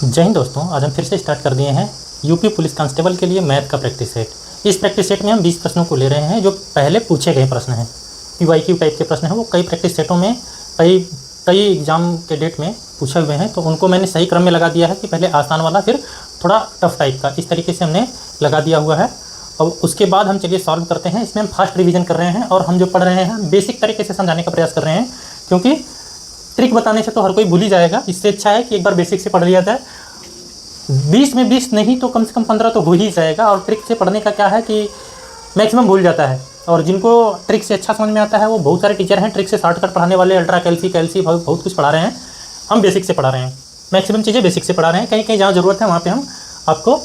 जय हिंद दोस्तों, आज हम फिर से स्टार्ट कर दिए हैं यूपी पुलिस कांस्टेबल के लिए मैथ का प्रैक्टिस सेट। इस प्रैक्टिस सेट में हम 20 प्रश्नों को ले रहे हैं जो पहले पूछे गए प्रश्न हैं। पीवाईक्यू टाइप के प्रश्न हैं, वो कई प्रैक्टिस सेटों में कई एग्जाम के डेट में पूछे हुए हैं, तो उनको मैंने सही क्रम में लगा दिया है कि पहले आसान वाला फिर थोड़ा टफ टाइप का, इस तरीके से हमने लगा दिया हुआ है। और उसके बाद हम चलिए सॉल्व करते हैं। इसमें हम फास्ट रिवीजन कर रहे हैं और हम जो पढ़ रहे हैं बेसिक तरीके से समझाने का प्रयास कर रहे हैं, क्योंकि ट्रिक बताने से तो हर कोई भूल ही जाएगा। इससे अच्छा है कि एक बार बेसिक से पढ़ लिया जाए। 20 में 20 नहीं तो कम से कम 15 तो हो ही जाएगा। और ट्रिक से पढ़ने का क्या है कि मैक्सिमम भूल जाता है, और जिनको ट्रिक से अच्छा समझ में आता है वो बहुत सारे टीचर हैं ट्रिक से शॉर्टकट पढ़ाने वाले, अल्ट्रा कैल्सी बहुत कुछ पढ़ा रहे हैं। हम बेसिक से पढ़ा रहे हैं, मैक्सिमम चीज़ें बेसिक से पढ़ा रहे हैं। कहीं कहीं जहाँ ज़रूरत है वहाँ पे हम आपको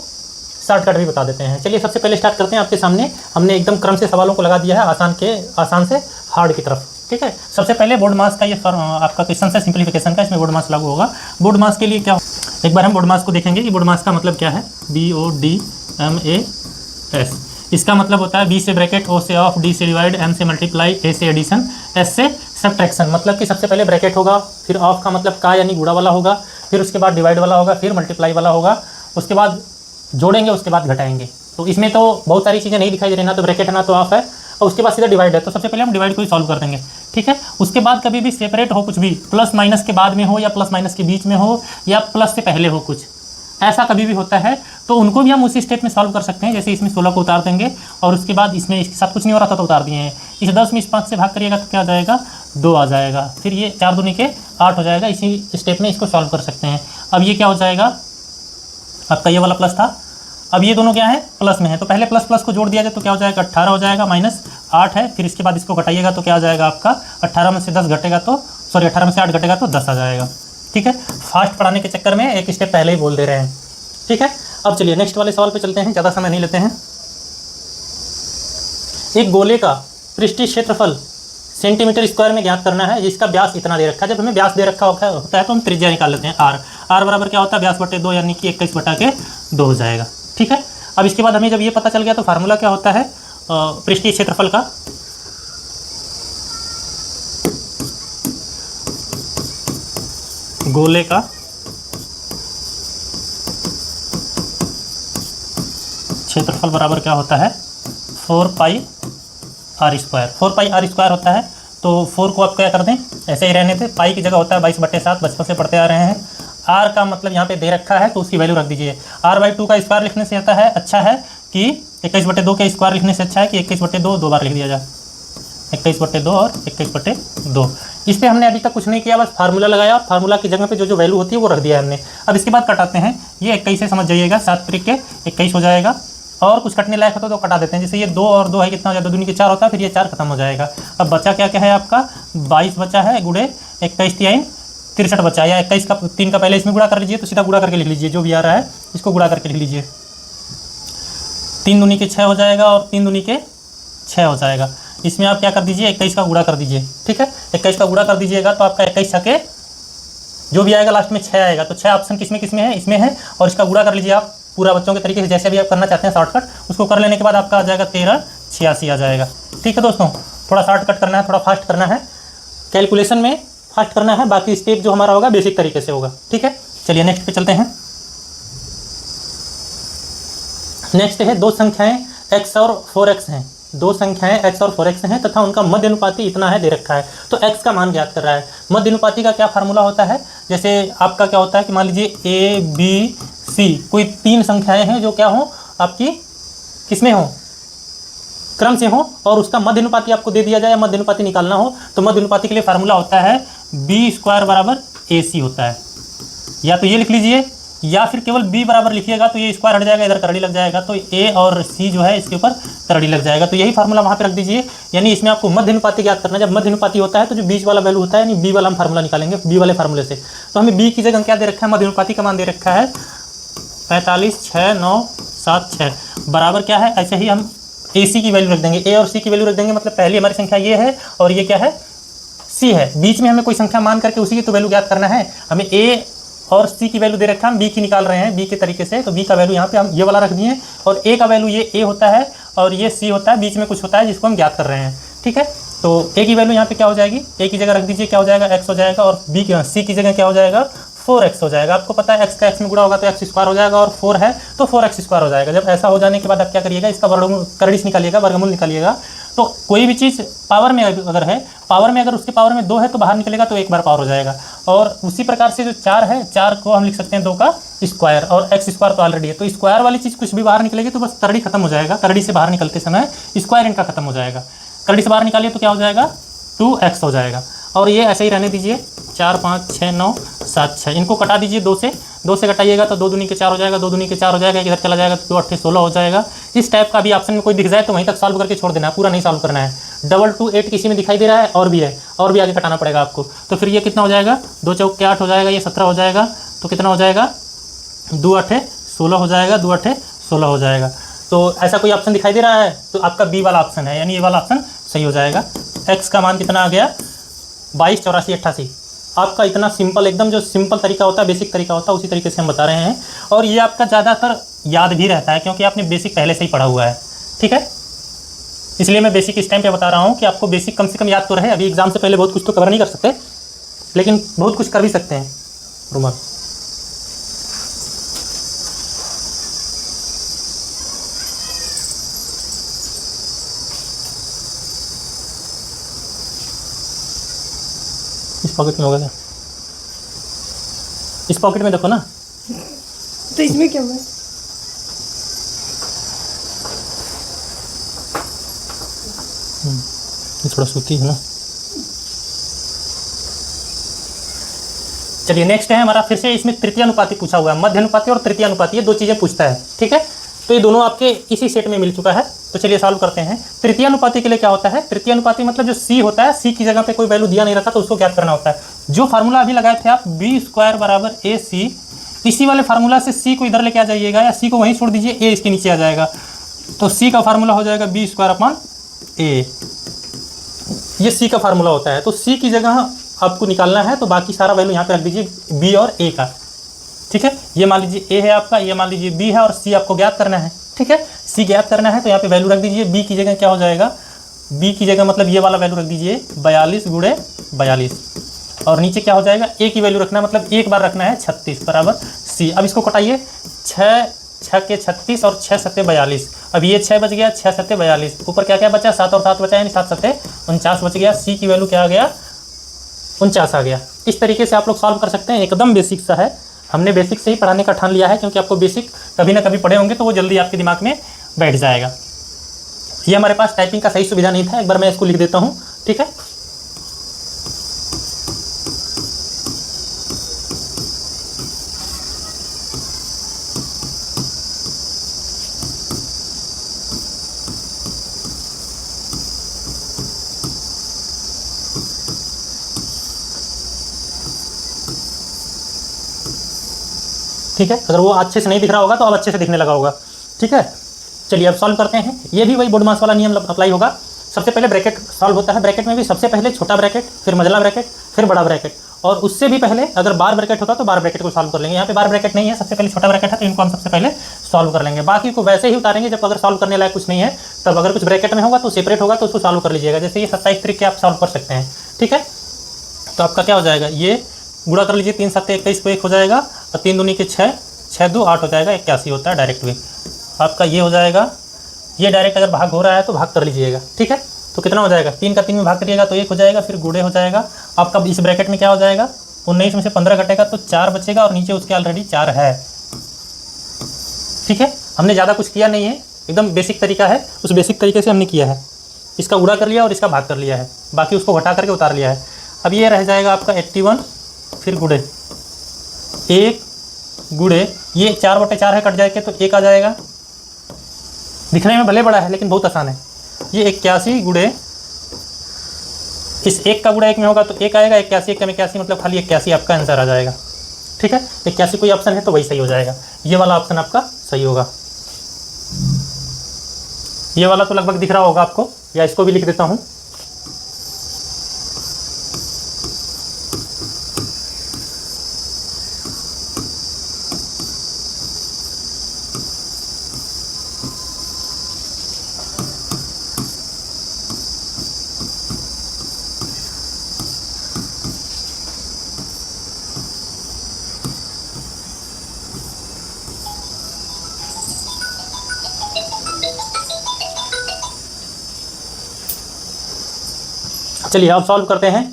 शॉर्टकट भी बता देते हैं। चलिए सबसे पहले स्टार्ट करते हैं। आपके सामने हमने एकदम क्रम से सवालों को लगा दिया है, आसान से हार्ड की तरफ। ठीक है, सबसे पहले बोर्ड मास का ये आपका क्वेश्चन है सिंप्लीफिकेशन का, इसमें बोर्ड मास लागू होगा। बोर्ड मास के लिए क्या, एक बार हम बोर्ड मास को देखेंगे कि बोर्ड मास का मतलब क्या है। BODMAS, इसका मतलब होता है B से ब्रैकेट, O से ऑफ, D से डिवाइड, M से मल्टीप्लाई, A से एडिशन, S से सब्ट्रैक्शन। मतलब कि सबसे पहले ब्रैकेट होगा, फिर ऑफ का मतलब का यानी गुणा वाला होगा, फिर उसके बाद डिवाइड वाला होगा, फिर मल्टीप्लाई वाला होगा, उसके बाद जोड़ेंगे, उसके बाद घटाएंगे। तो इसमें तो बहुत सारी चीज़ें नहीं दिखाई दे रही, ना तो ब्रैकेट है ना तो ऑफ है, और उसके बाद सीधा डिवाइड है। तो सबसे पहले हम डिवाइड को ही सॉल्व कर देंगे। ठीक है, उसके बाद कभी भी सेपरेट हो कुछ भी, प्लस माइनस के बाद में हो या प्लस माइनस के बीच में हो या प्लस से पहले हो, कुछ ऐसा कभी भी होता है तो उनको भी हम उसी स्टेप में सॉल्व कर सकते हैं। जैसे इसमें 16 को उतार देंगे और उसके बाद इसमें इसके साथ कुछ नहीं हो रहा था तो उतार दिए हैं। इस 10 में इस 5 से भाग करिएगा तो क्या आ जाएगा, 2 आ जाएगा। फिर ये 4 दूनी के 8 हो जाएगा। इसी स्टेप में इसको सॉल्व कर सकते हैं। अब ये क्या हो जाएगा, आपका ये वाला प्लस था, अब ये दोनों क्या है, प्लस में है, तो पहले प्लस प्लस को जोड़ दिया जाए तो क्या हो जाएगा, 18 हो जाएगा, माइनस 8 है। फिर इसके बाद इसको घटाइएगा तो क्या आ जाएगा आपका, 18 में से 10 घटेगा तो 18 में से 8 घटेगा तो 10 आ जाएगा। ठीक है, फास्ट पढ़ाने के चक्कर में एक स्टेप पहले ही बोल दे रहे हैं। ठीक है, अब चलिए नेक्स्ट वाले सवाल पे चलते हैं, ज़्यादा समय नहीं लेते हैं। एक गोले का पृष्ठीय क्षेत्रफल सेंटीमीटर स्क्वायर में ज्ञात करना है, जिसका व्यास इतना दे रखा है। जब हमें व्यास दे रखा होता है तो हम त्रिज्या निकाल लेते हैं r बराबर क्या होता है, व्यास बटे 2 यानी कि 21/2 हो जाएगा। ठीक है, अब इसके बाद हमें जब ये पता चल गया तो फार्मूला क्या होता है पृष्ठीय क्षेत्रफल का, गोले का क्षेत्रफल बराबर क्या होता है, 4πr² होता है। तो 4 को आप क्या कर दें, ऐसे ही रहने दें, पाई की जगह होता है 22/7, बचपन से पढ़ते आ रहे हैं। r का मतलब यहाँ पे दे रखा है तो उसकी वैल्यू रख दीजिए। r/2 का स्क्वायर लिखने से आता है, अच्छा है कि 21/2 के स्क्वायर लिखने से अच्छा है कि 21/2 दो बार लिख दिया जाए, 21/2 और 21/2। इस पर हमने अभी तक कुछ नहीं किया, बस फार्मूला लगाया, फार्मूला की जगह पे जो वैल्यू होती है वो रख दिया हमने। अब इसके बाद कटाते हैं, ये 21 से समझ जाइएगा, 7 त्रिक के 21 हो जाएगा। और कुछ कटने लायक होता तो कटा देते हैं, जैसे ये 2 और 2 है कितना हो जाता है, 2 दूनी के 4 होता है, फिर ये 4 खत्म हो जाएगा। अब बचा क्या क्या है आपका, 22 बचा है, गुड़े 21 3 63 बचा, या 21 का 3 का पहले इसमें गुणा कर लीजिए, तो सीधा गुणा करके लिख लीजिए, जो भी आ रहा है इसको गुणा करके लिख लीजिए। 3 दूनी के 6 हो जाएगा और 3 दूनी के 6 हो जाएगा। इसमें आप क्या कर दीजिए, 21 का गुणा कर दीजिए। ठीक है, 21 का गुणा कर दीजिएगा तो आपका 21 छके जो भी आएगा लास्ट में 6 आएगा। तो 6 ऑप्शन किसमें है, इसमें है। और इसका गुणा कर लीजिए आप पूरा बच्चों के तरीके से, जैसे भी आप करना चाहते हैं शॉर्टकट, उसको कर लेने के बाद आपका आ जाएगा 1386 आ जाएगा। ठीक है दोस्तों, थोड़ा शॉर्टकट करना है, थोड़ा फास्ट करना है, कैलकुलेशन में फास्ट करना है, बाकी स्टेप जो हमारा होगा बेसिक तरीके से होगा। ठीक है, चलिए नेक्स्ट पे चलते हैं। नेक्स्ट है दो संख्याएं x और 4x हैं। दो संख्याएं x और 4x हैं तथा उनका मध्य अनुपाती इतना है दे रखा है, तो x का मान ज्ञात कर रहा है। मध्य अनुपाती का क्या फार्मूला होता है, जैसे आपका क्या होता है कि मान लीजिए a b c कोई 3 संख्याएं हैं जो क्या हो आपकी किसमें हो, क्रम से हो, और उसका मध्य अनुपाती आपको दे दिया जाए, मध्य अनुपाती निकालना हो तो मध्य अनुपाती के लिए फार्मूला होता है b² बराबर ac होता है। या तो ये लिख लीजिए, या फिर केवल b बराबर लिखिएगा तो ये स्क्वायर हट जाएगा, इधर करड़ी लग जाएगा, तो a और c जो है इसके ऊपर करड़ी लग जाएगा। तो यही फार्मूला वहाँ पे रख दीजिए। यानी इसमें आपको मध्य अनुपाती ज्ञात करना है। जब मध्य अनुपाती होता है तो जो बीच वाला वैल्यू होता है, यानी b वाला हम फार्मूला निकालेंगे, b वाले फार्मूले से। तो हमें b की जगह क्या दे रखा है, मध्य अनुपाती का मान दे रखा है 45 6 9 7 6 बराबर क्या है, ऐसे ही हम ac की वैल्यू रख देंगे, a और c की वैल्यू रख देंगे। मतलब पहली हमारी संख्या ये है और ये क्या है, c है। बीच में हमें कोई संख्या मान करके उसी की तो वैल्यू ज्ञात करना है। हमें a और c की वैल्यू दे रखा है, हम b की निकाल रहे हैं b के तरीके से, तो b का वैल्यू यहाँ पे हम ये वाला रख दिए, और a का वैल्यू ये a होता है और ये c होता है, बीच में कुछ होता है जिसको हम ज्ञात कर रहे हैं। ठीक है, तो a की वैल्यू यहाँ पे क्या हो जाएगी, a की जगह रख दीजिए, क्या हो जाएगा x हो जाएगा, और c की जगह क्या हो जाएगा 4x हो जाएगा। आपको पता है x का x में गुणा होगा तो x स्क्वायर हो जाएगा, और 4 है तो 4x स्क्वायर हो जाएगा। जब ऐसा हो जाने के बाद आप क्या करिएगा, इसका वर्गमूल करड़ीस निकालिएगा, वर्गमूल निकालिएगा। तो कोई भी चीज़ पावर में अगर है, पावर में अगर उसके पावर में 2 है तो बाहर निकलेगा तो एक बार पावर हो जाएगा। और उसी प्रकार से जो 4 है, 4 को हम लिख सकते हैं 2 का स्क्वायर, और x स्क्वायर तो ऑलरेडी है, तो स्क्वायर वाली चीज़ कुछ भी बाहर निकलेगी तो बस करड़ी खत्म हो जाएगा। करड़ी से बाहर निकलते समय स्क्वायर इनका खत्म हो जाएगा। करड़ी से बाहर निकालिए तो क्या हो जाएगा, 2x हो जाएगा। और ये ऐसे ही रहने दीजिए, 4 5 6 9 7 6, इनको कटा दीजिए 2 से, 2 से कटाइएगा तो 2 दूनी के 4 हो जाएगा, 2 दूनी के 4 हो जाएगा, इधर चला जाएगा तो 2 8 16 हो जाएगा। इस टाइप का भी ऑप्शन में कोई दिख जाए तो वहीं तक सॉल्व करके छोड़ देना है, पूरा नहीं सॉल्व करना है। 2 2 8 किसी में दिखाई दे रहा है, और भी है, और भी आगे कटाना पड़ेगा आपको। तो फिर ये कितना हो जाएगा, 2 चौक के 8 हो जाएगा, ये 17 हो जाएगा, तो कितना हो जाएगा, 2 8 16 हो जाएगा, 2 8 16 हो जाएगा। तो ऐसा कोई ऑप्शन दिखाई दे रहा है तो आपका बी वाला ऑप्शन है, यानी ये वाला ऑप्शन सही हो जाएगा। एक्स का मान कितना आ गया, 22 84 88। आपका इतना सिंपल, एकदम जो सिंपल तरीका होता है, बेसिक तरीका होता है, उसी तरीके से हम बता रहे हैं। और ये आपका ज़्यादातर याद भी रहता है क्योंकि आपने बेसिक पहले से ही पढ़ा हुआ है, ठीक है। इसलिए मैं बेसिक इस टाइम पे बता रहा हूँ कि आपको बेसिक कम से कम याद तो रहे। अभी एग्जाम से पहले बहुत कुछ तो कवर नहीं कर सकते, लेकिन बहुत कुछ कर भी सकते हैं। रुमाल इस पॉकेट में होगा क्या, इस पॉकेट में देखो ना, तो इसमें क्या है, ये थोड़ा सूती है ना। चलिए नेक्स्ट है हमारा, फिर से इसमें तृतीय अनुपाती पूछा हुआ है। मध्य अनुपाती और तृतीय अनुपाती, ये 2 चीज़ें पूछता है, ठीक है। तो ये दोनों आपके इसी सेट में मिल चुका है, तो चलिए सॉल्व करते हैं। तृतीय अनुपाती के लिए क्या होता है, तृतीय अनुपाती मतलब जो c होता है, c की जगह पे कोई वैल्यू दिया नहीं रहता तो उसको ज्ञात करना होता है। जो फार्मूला अभी लगाए थे आप, b स्क्वायर बराबर AC, इसी वाले फार्मूला से c को इधर लेके आ जाइएगा, या c को वहीं छोड़ दीजिए, a इसके नीचे आ जाएगा। तो c का फार्मूला हो जाएगा b स्क्वायर अपॉन a, ये c का फार्मूला होता है। तो c की जगह आपको निकालना है, तो बाकी सारा वैल्यू यहाँ पे रख दीजिए b और a का, ठीक है। ये मान लीजिए a है आपका, ये मान लीजिए b है, और c आपको ज्ञात करना है, ठीक है। c ज्ञात करना है तो यहाँ पे वैल्यू रख दीजिए। b की जगह क्या हो जाएगा, b की जगह मतलब ये वाला वैल्यू रख दीजिए 42 गुणे 42, और नीचे क्या हो जाएगा, a की वैल्यू रखना है, मतलब एक बार रखना है 36 बराबर c। अब इसको कटाइए, 6 के 36 और 6 सत्ते 42। अब ये 6 बच गया, 6 सत्ते 42, ऊपर क्या क्या बचा, 7 और 7 बचा, यानी 7 सत्ते 49 बच गया। c की वैल्यू क्या आ गया, 49 आ गया। इस तरीके से आप लोग सॉल्व कर सकते हैं, एकदम बेसिक सा है। हमने बेसिक से ही पढ़ाने का ठान लिया है क्योंकि आपको बेसिक कभी ना कभी पढ़े होंगे तो वो जल्दी आपके दिमाग में बैठ जाएगा। ये हमारे पास टाइपिंग का सही सुविधा नहीं था, एक बार मैं इसको लिख देता हूँ, ठीक है। ठीक है, अगर वो अच्छे से नहीं दिख रहा होगा तो अब अच्छे से दिखने लगा होगा, ठीक है। चलिए अब सॉल्व करते हैं। ये भी वही बोर्ड मास वाला नियम अप्लाई होगा। सबसे पहले ब्रैकेट सॉल्व होता है, ब्रैकेट में भी सबसे पहले छोटा ब्रैकेट, फिर मझला ब्रैकेट, फिर बड़ा ब्रैकेट, और उससे भी पहले अगर बार ब्रैकेट होता तो बार ब्रैकेट को सॉल्व कर लेंगे। यहाँ पे बार ब्रैकेट नहीं है, सबसे पहले छोटा ब्रैकेट है तो इनको हम सबसे पहले सॉल्व कर लेंगे। बाकी को वैसे ही उतारेंगे जब अगर सॉल्व करने लायक कुछ नहीं है तब। अगर कुछ ब्रैकेट में होगा तो सेपरेट होगा तो उसको सॉल्व कर लीजिएगा। जैसे ये 27 तरीके आप सॉल्व कर सकते हैं, ठीक है। तो आपका क्या हो जाएगा, ये गुणा कर लीजिए, 3 7 21 को 1 हो जाएगा, और 3 दूनी के 6, 6 2 8 हो जाएगा, 81 होता है डायरेक्ट वे। आपका ये हो जाएगा, ये डायरेक्ट अगर भाग हो रहा है तो भाग कर लीजिएगा, ठीक है। तो कितना हो जाएगा, 3 का 3 में भाग करिएगा तो 1 हो जाएगा, फिर गुणे हो जाएगा। आपका इस ब्रैकेट में क्या हो जाएगा, 19 में से 15 घटेगा तो 4 बचेगा, और नीचे उसके ऑलरेडी 4 है, ठीक है। हमने ज़्यादा कुछ किया नहीं है, एकदम बेसिक तरीका है, उस बेसिक तरीके से हमने किया है। इसका गुणा कर लिया और इसका भाग कर लिया है, बाकी उसको घटा करके उतार लिया है। अब ये रह जाएगा आपका 81, फिर गुणे 1 गुणे ये 4/4 है, कट जाएगा तो 1 आ जाएगा। दिखने में भले बड़ा है लेकिन बहुत आसान है। ये 81 गुणे, इस 1 का गुणा 1 में होगा तो 1 आएगा, 81 1 में 81 मतलब खाली 81 आपका आंसर आ जाएगा, ठीक है। 81 कोई ऑप्शन है तो वही सही हो जाएगा, ये वाला ऑप्शन आपका सही होगा। ये वाला तो लगभग दिख रहा होगा आपको, या इसको भी लिख देता हूँ। चलिए अब सॉल्व करते हैं।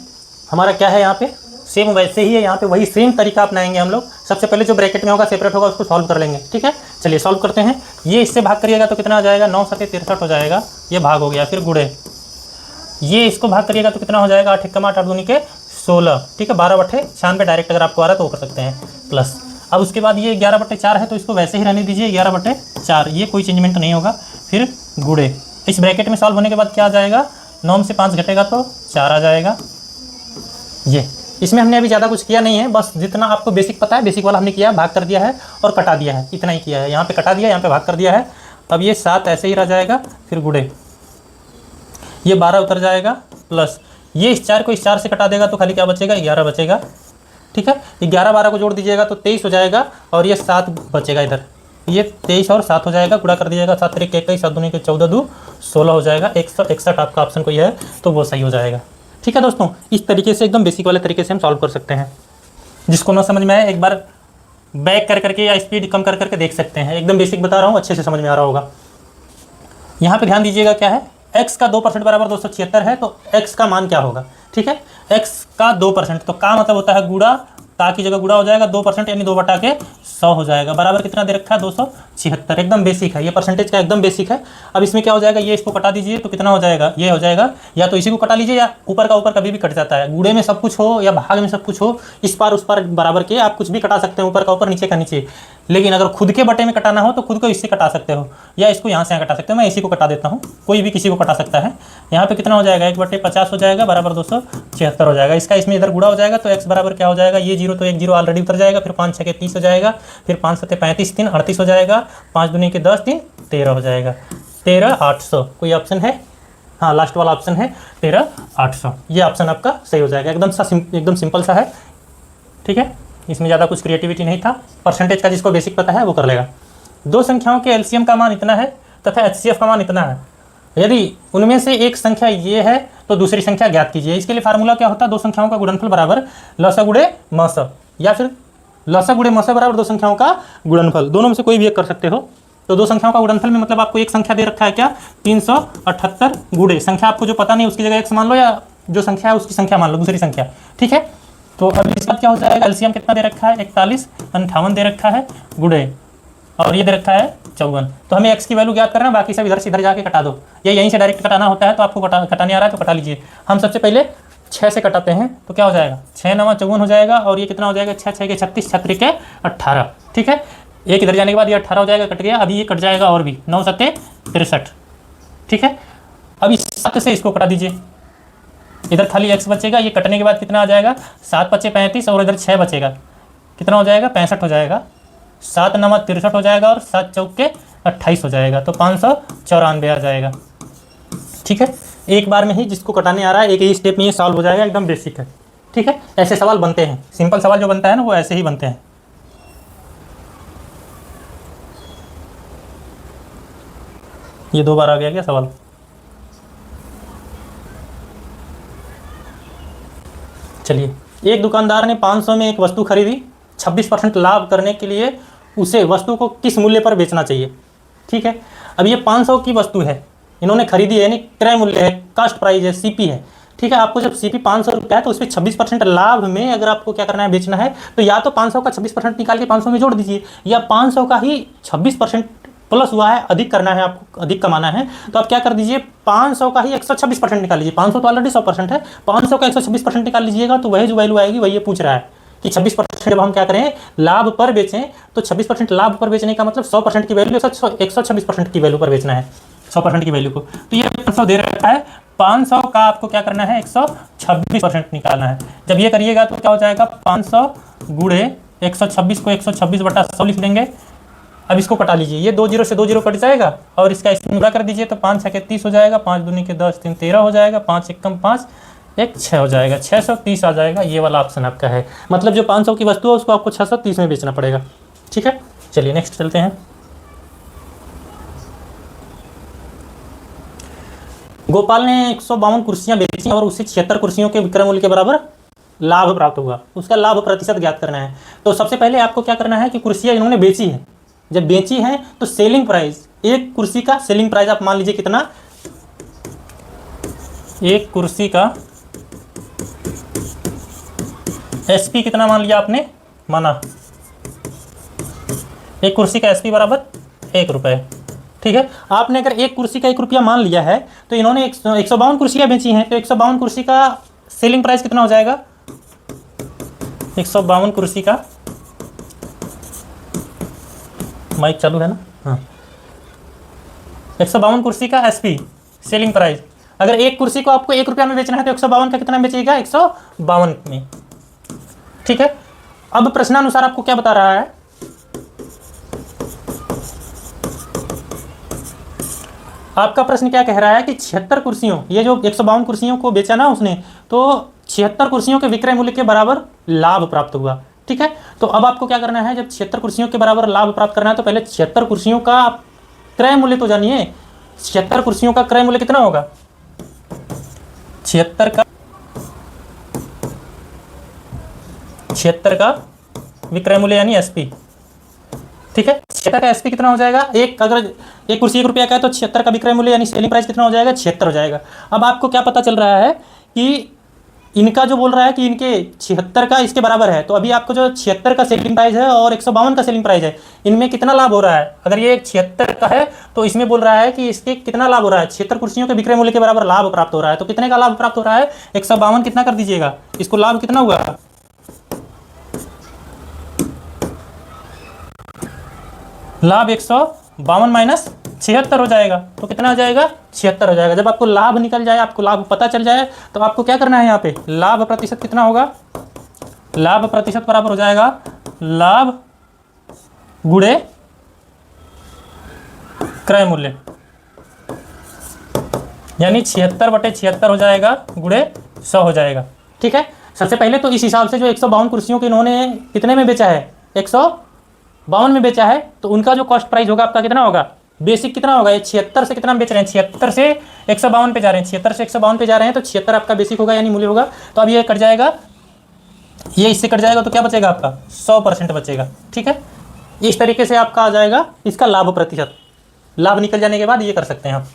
हमारा क्या है यहाँ पे, सेम वैसे ही है, यहाँ पे वही सेम तरीका अपनाएंगे हम लोग। सबसे पहले जो ब्रैकेट में होगा सेपरेट होगा उसको सॉल्व कर लेंगे, ठीक है। चलिए सॉल्व करते हैं। ये इससे भाग करिएगा तो कितना आ जाएगा, 9 सते 63 हो जाएगा, ये भाग हो गया। फिर गुड़े, ये इसको भाग करिएगा तो कितना हो जाएगा, 8 एकम 8 8 दूनी के 16, ठीक है। 12/96 डायरेक्ट अगर आपको आ रहा है तो वो कर सकते हैं प्लस। अब उसके बाद ये 11/4 है तो इसको वैसे ही रहने दीजिए 11/4, ये कोई चेंजमेंट नहीं होगा। फिर गुड़े, इस ब्रैकेट में सॉल्व होने के बाद क्या आ जाएगा, 9 में से 5 घटेगा तो 4 आ जाएगा। ये इसमें हमने अभी ज़्यादा कुछ किया नहीं है, बस जितना आपको बेसिक पता है बेसिक वाला हमने किया है, भाग कर दिया है और कटा दिया है, इतना ही किया है। यहाँ पे कटा दिया, यहाँ पे भाग कर दिया है। अब ये 7 ऐसे ही रह जाएगा। फिर गुड़े, ये 12 उतर जाएगा प्लस ये इस 4 को इस 4 से कटा देगा तो खाली क्या बचेगा, 11 बचेगा, ठीक है। 11 12 को जोड़ दीजिएगा तो 23 हो जाएगा और ये 7 बचेगा इधर, ये 23 और 7 हो जाएगा, गुणा कर दीजिएगा 7 3 21 7 दूनी के 14 2 16 हो जाएगा। 161 आपका ऑप्शन कोई है तो वो सही हो जाएगा, ठीक है दोस्तों। इस तरीके से एकदम बेसिक वाले तरीके से हम सॉल्व कर सकते हैं। जिसको ना समझ में आए एक बार बैक कर करके या स्पीड कम कर करके देख सकते हैं। एकदम बेसिक बता रहा हूँ, अच्छे से समझ में आ रहा होगा। यहाँ पे ध्यान दीजिएगा क्या है, x का 2% बराबर 276 है तो x का मान क्या होगा, ठीक है। x का 2% तो का मतलब होता है गुड़ा, ता की जगह गुड़ा हो जाएगा 2% यानी 2/100 हो जाएगा। बराबर कितना दे रखा है, 276। एकदम बेसिक है ये, परसेंटेज का एकदम बेसिक है। अब इसमें क्या हो जाएगा, ये इसको कटा दीजिए तो कितना हो जाएगा, ये हो जाएगा। या तो इसी को कटा लीजिए या ऊपर का ऊपर कभी भी कट जाता है। गुड़े में सब कुछ हो या भाग में सब कुछ हो, इस पार उस पार बराबर के आप कुछ भी कटा सकते हैं, ऊपर का ऊपर नीचे का नीचे। लेकिन अगर खुद के बटे में कटाना हो तो खुद को इससे कटा सकते हो या इसको यहाँ से यहाँ कटा सकते हो। मैं इसी को कटा देता हूँ, कोई भी किसी को कटा सकता है। यहाँ पे कितना हो जाएगा, 1/50 हो जाएगा बराबर 276 हो जाएगा। इसका इसमें इधर गुड़ा हो जाएगा तो x बराबर क्या हो जाएगा, ये 0 तो 1 0 ऑलरेडी उतर जाएगा। फिर 5 6 के 30 हो जाएगा। फिर 5 7 35 3 38 हो जाएगा। 5 दूनी के 10 3 13 हो जाएगा। 13,800 कोई ऑप्शन है, हाँ लास्ट वाला ऑप्शन है 13,800। ये ऑप्शन आपका सही हो जाएगा। एकदम सिंपल सा है, ठीक है। इसमें ज़्यादा कुछ क्रिएटिविटी नहीं था। परसेंटेज का जिसको बेसिक पता है वो कर लेगा। दो संख्याओं के एलसीएम का मान इतना है तथा एचसीएफ का मान इतना है। यदि उनमें से एक संख्या ये है तो दूसरी संख्या ज्ञात कीजिए। इसके लिए फार्मूला क्या होता है, दो संख्याओं का गुणनफल बराबर लसा गुणे मस, या फिर लसा गुणे मस बराबर दो संख्याओं का गुणनफल। दोनों में से कोई भी एक कर सकते हो। तो दो संख्याओं का गुणनफल में मतलब आपको एक संख्या दे रखा है क्या, 378 गुणे संख्या आपको जो पता नहीं उसकी जगह x मान लो, या जो संख्या है उसकी संख्या मान लो, दूसरी संख्या, ठीक है। तो अब इसका क्या हो जाएगा, एलसीएम कितना दे रखा है, 41 58 दे रखा है गुणे, और ये दे रखा है 54। तो हमें x की वैल्यू ज्ञात करना है, बाकी सब इधर से इधर जाके कटा दो। ये यहीं से डायरेक्ट कटाना होता है तो आपको कटाने आ रहा है तो कटा लीजिए। हम सबसे पहले 6 से कटाते हैं तो क्या हो जाएगा, 6 9 54 हो जाएगा। और ये कितना हो जाएगा, 6 6 के 36 6 3 के 18, ठीक है। एक इधर जाने के बाद ये 18 हो जाएगा, कट गया। अभी ये कट जाएगा और भी 9 7 63, ठीक है। अब इस 7 से इसको कटा दीजिए, इधर खाली x बचेगा। ये कटने के बाद कितना आ जाएगा, 7 5 35 और इधर 6 बचेगा, कितना हो जाएगा 65 हो जाएगा। 7 9 63 हो जाएगा और 7 चौक के 28 हो जाएगा। तो 594 आ जाएगा, ठीक है। एक बार में ही जिसको कटाने आ रहा है एक ही स्टेप में ये सॉल्व हो जाएगा, एकदम बेसिक है, ठीक है। ऐसे सवाल बनते हैं, सिंपल सवाल जो बनता है ना वो ऐसे ही बनते हैं। ये 2 बार आ गया क्या सवाल। चलिए, एक दुकानदार ने 500 में एक वस्तु खरीदी, 26% लाभ करने के लिए उसे वस्तु को किस मूल्य पर बेचना चाहिए, ठीक है। अब ये 500 की वस्तु है, इन्होंने खरीदी है, यानी क्रय मूल्य है, कास्ट प्राइस है, सीपी है, ठीक है। आपको जब सीपी 500 रुपया है तो उस पर 26% लाभ में अगर आपको क्या करना है, बेचना है, तो या तो 500 का 26% निकाल के 500 में जोड़ दीजिए, या 500 का ही 26% प्लस हुआ है, अधिक करना है आपको, अधिक कमाना है तो आप क्या कर दीजिए, 500 का ही 126% निकाल लीजिए। 500 तो ऑलरेडी 100% है, 500 का 126% निकाल लीजिएगा तो वही जो वैल्यू आएगी वही ये पूछ रहा है कि 26% जब हम क्या करें लाभ पर बेचें तो 26% लाभ पर बेचने का मतलब 100% की वैल्यू 126% की वैल्यू पर बेचना है, 100% की वैल्यू को। तो ये 500 दे रखा है, 500 का आपको क्या करना है, 126% निकालना है। जब ये करिएगा तो क्या हो जाएगा, 500 गुणे 126 को 126/100 लिख देंगे। अब इसको कटा लीजिए, ये 2 0 से 2 0 कट जाएगा और इसका इसमें गुणा कर दीजिए तो 5 6 के 30 हो जाएगा। 5 दूनी के 10 3 13 हो जाएगा। 5 1 5 1 6 हो जाएगा, 630 आ जाएगा। ये वाला ऑप्शन आपका है, मतलब जो 500 की वस्तु है उसको आपको 630 में बेचना पड़ेगा, ठीक है। चलिए नेक्स्ट चलते हैं। गोपाल ने 152 कुर्सियां बेची और उसे 76 कुर्सियों के विक्रय मूल्य के बराबर लाभ प्राप्त हुआ। उसका लाभ प्रतिशत ज्ञात करना है। तो सबसे पहले आपको क्या करना है कि कुर्सियां इन्होंने बेची है, जब बेची है तो सेलिंग प्राइस, एक कुर्सी का सेलिंग प्राइस आप मान लीजिए कितना, एक कुर्सी का SP कितना मान लिया आपने, माना एक कुर्सी का SP बराबर 1 रुपये। ठीक है, आपने अगर एक कुर्सी का 1 रुपया मान लिया है तो इन्होंने 152 कुर्सियाँ बेची हैं, तो 152 कुर्सी का सेलिंग प्राइस कितना हो जाएगा, 152 कुर्सी का, माइक चालू है ना, हाँ, 152 कुर्सी का SP सेलिंग प्राइस। अगर एक कुर्सी को आपको 1 रुपया में बेचना है तो 152 का कितना बेचेगा, 152 में। ठीक है, अब प्रश्नानुसार आपको क्या बता रहा है, आपका प्रश्न क्या कह रहा है कि 76 कुर्सियों, ये जो 152 कुर्सियों को बेचा ना उसने, तो 76 कुर्सियों के विक्रय मूल्य के बराबर लाभ प्राप्त हुआ। ठीक है, तो अब आपको क्या करना है, जब 76 कुर्सियों के बराबर लाभ प्राप्त करना है तो पहले 76 कुर्सियों का क्रय मूल्य तो जानिए। 76 कुर्सियों का क्रय मूल्य कितना होगा, 76 का विक्रय मूल्य यानी SP। ठीक है, 76 का SP कितना हो जाएगा, अगर एक कुर्सी 1 रुपया का है तो 76 का विक्रय मूल्य यानी सेलिंग प्राइस कितना हो जाएगा, 76 हो जाएगा। अब आपको क्या पता चल रहा है कि इनका जो बोल रहा है कि इनके 76 का इसके बराबर है, तो अभी आपको जो 76 का सेलिंग प्राइस है और 152 का सेलिंग प्राइस है, इनमें कितना लाभ हो रहा है। अगर ये 76 का है तो इसमें बोल रहा है कि इसके कितना लाभ हो रहा है, 76 कुर्सियों के विक्रय मूल्य के बराबर लाभ प्राप्त हो रहा है। तो कितने का लाभ प्राप्त हो रहा है, 152 कितना कर दीजिएगा, इसको लाभ कितना हुआ, लाभ 152 माइनस 76 हो जाएगा, तो कितना हो जाएगा, 76 हो जाएगा। जब आपको लाभ निकल जाए, आपको लाभ पता चल जाए, तो आपको क्या करना है, यहाँ पे लाभ प्रतिशत कितना होगा, लाभ प्रतिशत बराबर हो जाएगा लाभ गुणे क्रय मूल्य, यानी 76/76 हो जाएगा गुणे 100 हो जाएगा। ठीक है, सबसे पहले तो इस हिसाब से जो 152 कुर्सियों के इन्होंने कितने में बेचा है, 152 में बेचा है, तो उनका जो कॉस्ट प्राइस होगा आपका कितना होगा, बेसिक कितना होगा, ये 76 से कितना बेच रहे हैं, 76 से 152 पे जा रहे हैं, 76 से 152 पे जा रहे हैं, तो 76 आपका बेसिक होगा यानी मूल्य होगा। तो अब ये कट जाएगा, ये इससे कट जाएगा, तो क्या बचेगा आपका, 100% बचेगा। ठीक है, इस तरीके से आपका आ जाएगा इसका लाभ प्रतिशत। लाभ निकल जाने के बाद ये कर सकते हैं आप।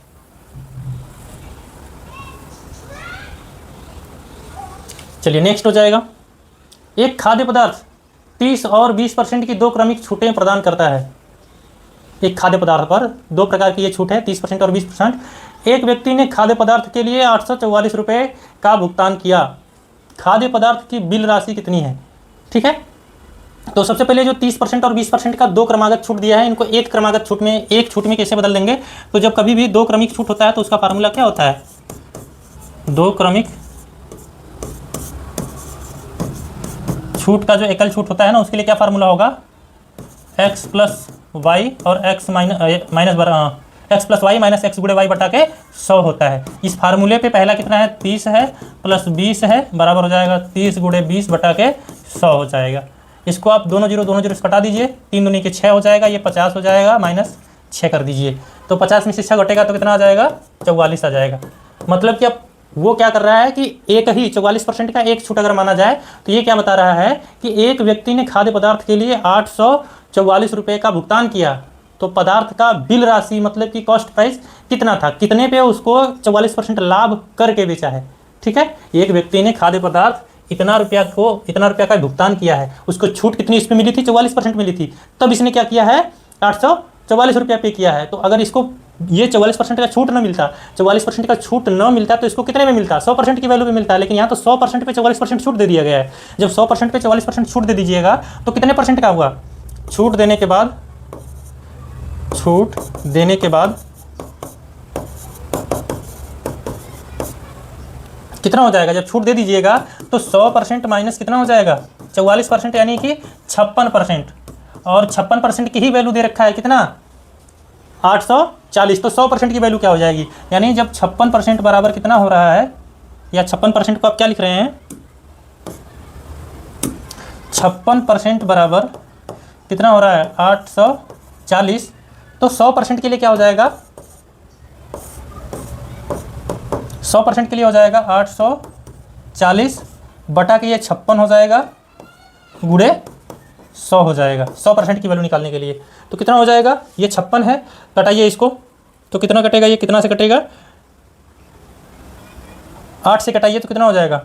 चलिए नेक्स्ट हो जाएगा, एक खाद्य पदार्थ 30 और 20% की 2 क्रमिक छूटें प्रदान करता है। एक खाद्य पदार्थ पर 2 प्रकार की ये छूट है, 30% और 20%। एक व्यक्ति ने खाद्य पदार्थ के लिए 844 रुपये का भुगतान किया, खाद्य पदार्थ की बिल राशि कितनी है। ठीक है, तो सबसे पहले जो 30% और 20% का 2 क्रमागत छूट दिया है, इनको एक क्रमागत छूट में, एक छूट में कैसे बदल देंगे, तो जब कभी भी 2 क्रमिक छूट होता है तो उसका फार्मूला क्या होता है, 2 क्रमिक छूट का जो एकल छूट होता है ना, उसके लिए क्या फार्मूला होगा, x प्लस वाई और x plus Y minus X गुणे वाई बटा के 100 होता है। इस फार्मूले पे पहला कितना है, 30 है प्लस 20 है, बराबर हो जाएगा 30 गुणे 20 बटा के 100 हो जाएगा। इसको आप दोनों जीरो कटा दीजिए, 3 दूनी के 6 हो जाएगा, ये 50 हो जाएगा, माइनस 6 कर दीजिए, तो 50 में से 6 घटेगा तो कितना आ जाएगा, 44 आ जाएगा। मतलब कि अब वो क्या कर रहा है कि एक ही 44% का एक छूट अगर माना जाए, तो ये क्या बता रहा है कि एक व्यक्ति ने खाद्य पदार्थ के लिए 844 रुपये का भुगतान किया, तो पदार्थ का बिल राशि मतलब कि कॉस्ट प्राइस कितना था, कितने पे उसको 44% लाभ करके बेचा है। ठीक है, एक व्यक्ति ने खाद्य पदार्थ इतना रुपया का भुगतान किया है, उसको छूट कितनी इसमें मिली थी, 44% मिली थी, तब इसने क्या किया है, 844 रुपया पे किया है। तो अगर इसको ये 44% का छूट न मिलता, 44% का छूट न मिलता तो इसको कितने में मिलता, 100% की वैल्यू में मिलता है, लेकिन यहाँ तो 100% पे 44% छूट दे दिया गया है। जब 100% पे 44% छूट दे दीजिएगा तो कितने परसेंट का हुआ, छूट देने के बाद कितना हो जाएगा, जब छूट दे दीजिएगा तो 100% माइनस कितना हो जाएगा, 44%, यानी कि 56%, और 56% की ही वैल्यू दे रखा है कितना, 840, तो 100% की वैल्यू क्या हो जाएगी, यानी जब 56% बराबर कितना हो रहा है, या 56% को आप क्या लिख रहे हैं, 56% बराबर कितना हो रहा है, 840, तो 100% के लिए क्या हो जाएगा, 100% के लिए हो जाएगा 840 बटा के ये 56 हो जाएगा, गुणे 100 हो जाएगा 100% की वैल्यू निकालने के लिए। तो कितना हो जाएगा, ये 56 है, कटाइए इसको, तो कितना कटेगा, ये कितना से कटेगा, 8 से कटाइए तो कितना हो जाएगा,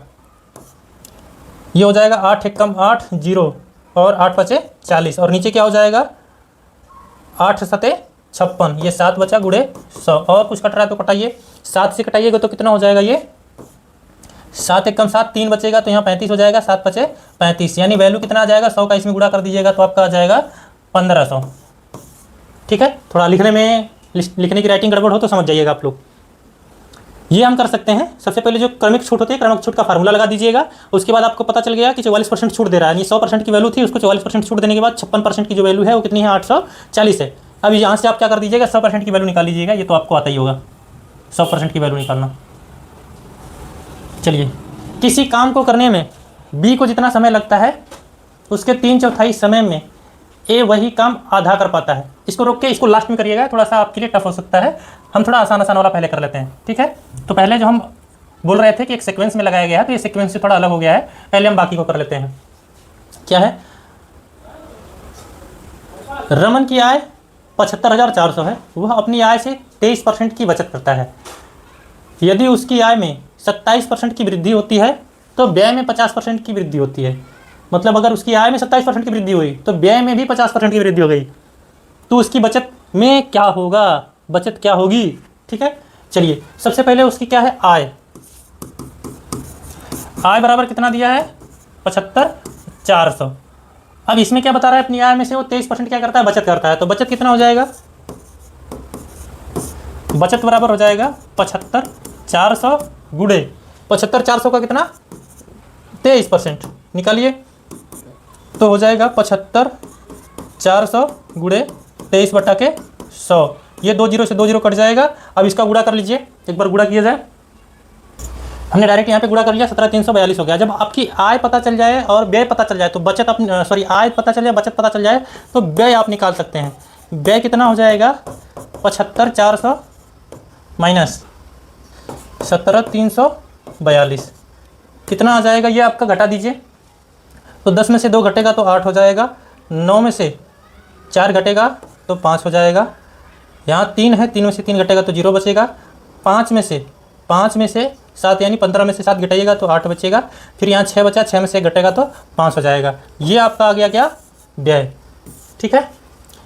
ये हो जाएगा 8 एक कम 8 0 और 8 बचे 40 और नीचे क्या हो जाएगा 8 सते 56, ये 7 बचा गुड़े 100 और कुछ कट रहा है तो कटाइए, 7 से कटाइएगा तो कितना हो जाएगा ये 7 एक कम 7 3 बचेगा तो यहाँ 35 हो जाएगा, 7 बचे 35 यानी वैल्यू कितना आ जाएगा 100 का इसमें गुणा कर दीजिएगा तो आपका आ जाएगा 1500। ठीक है, थोड़ा लिखने में लिखने की राइटिंग गड़बड़ हो तो समझ जाइएगा आप लोग। ये हम कर सकते हैं। सबसे पहले जो क्रमिक छूट होती है क्रमिक छूट का फार्मूला लगा दीजिएगा, उसके बाद आपको पता चल गया कि 44% छूट दे रहा है, यानी 100% की वैल्यू थी उसको 44% छूट देने के बाद 56% की जो वैल्यू है वो कितनी है 840 है। अब यहाँ से आप क्या कर दीजिएगा 100% की वैल्यू निकाल लीजिएगा, ये तो आपको आता ही होगा 100% की वैल्यू निकालना। चलिए, किसी काम को करने में बी को जितना समय लगता है उसके 3/4 समय में ए वही काम आधा कर पाता है। इसको रोक के इसको लास्ट में करिएगा, थोड़ा सा आपके लिए टफ हो सकता है। हम थोड़ा आसान वाला पहले कर लेते हैं। ठीक है, तो पहले जो हम बोल रहे थे कि एक सीक्वेंस में लगाया गया है तो ये सीक्वेंस से थोड़ा अलग हो गया है, पहले हम बाकी को कर लेते हैं। क्या है, रमन की आय 75,400 है, वह अपनी आय से 23% की बचत करता है। यदि उसकी आय में 27% की वृद्धि होती है तो व्यय में 50% की वृद्धि होती है। मतलब अगर उसकी आय में 27% की वृद्धि हुई तो व्यय में भी 50% की वृद्धि हो गई, तो उसकी बचत में क्या होगा, बचत क्या होगी। ठीक है, चलिए सबसे पहले उसकी क्या है आय, आय बराबर कितना दिया है 75,400। अब इसमें क्या बता रहा है अपनी आय में से वो 23% क्या करता है बचत करता है, तो बचत कितना हो जाएगा, बचत बराबर हो जाएगा 75,400 गुणे 75,400 का कितना 23%, निकालिए तो हो जाएगा 75,400 गुणे 23/100। ये 2 0 से 2 0 कट जाएगा। अब इसका गुणा कर लीजिए, एक बार गुणा किया जाए, हमने डायरेक्ट यहाँ पे गुणा कर लिया 17,342 हो गया। जब आपकी आय पता चल जाए और व्यय पता चल जाए तो बचत अपनी आय पता चल जाए बचत पता चल जाए तो व्यय आप निकाल सकते हैं। व्यय कितना हो जाएगा 75,400 माइनस 17,342 कितना आ जाएगा, ये आपका घटा दीजिए। तो 10 में से 2 घटेगा तो 8 हो जाएगा, 9 में से 4 घटेगा तो 5 हो जाएगा, यहाँ 3 है 3 में से 3 घटेगा तो 0 बचेगा, 5 में से 7 यानी 15 में से 7 घटाइएगा तो 8 बचेगा, फिर यहाँ 6 बचा, 6 में से घटेगा तो 5 हो जाएगा। ये आपका आ गया क्या व्यय। ठीक है,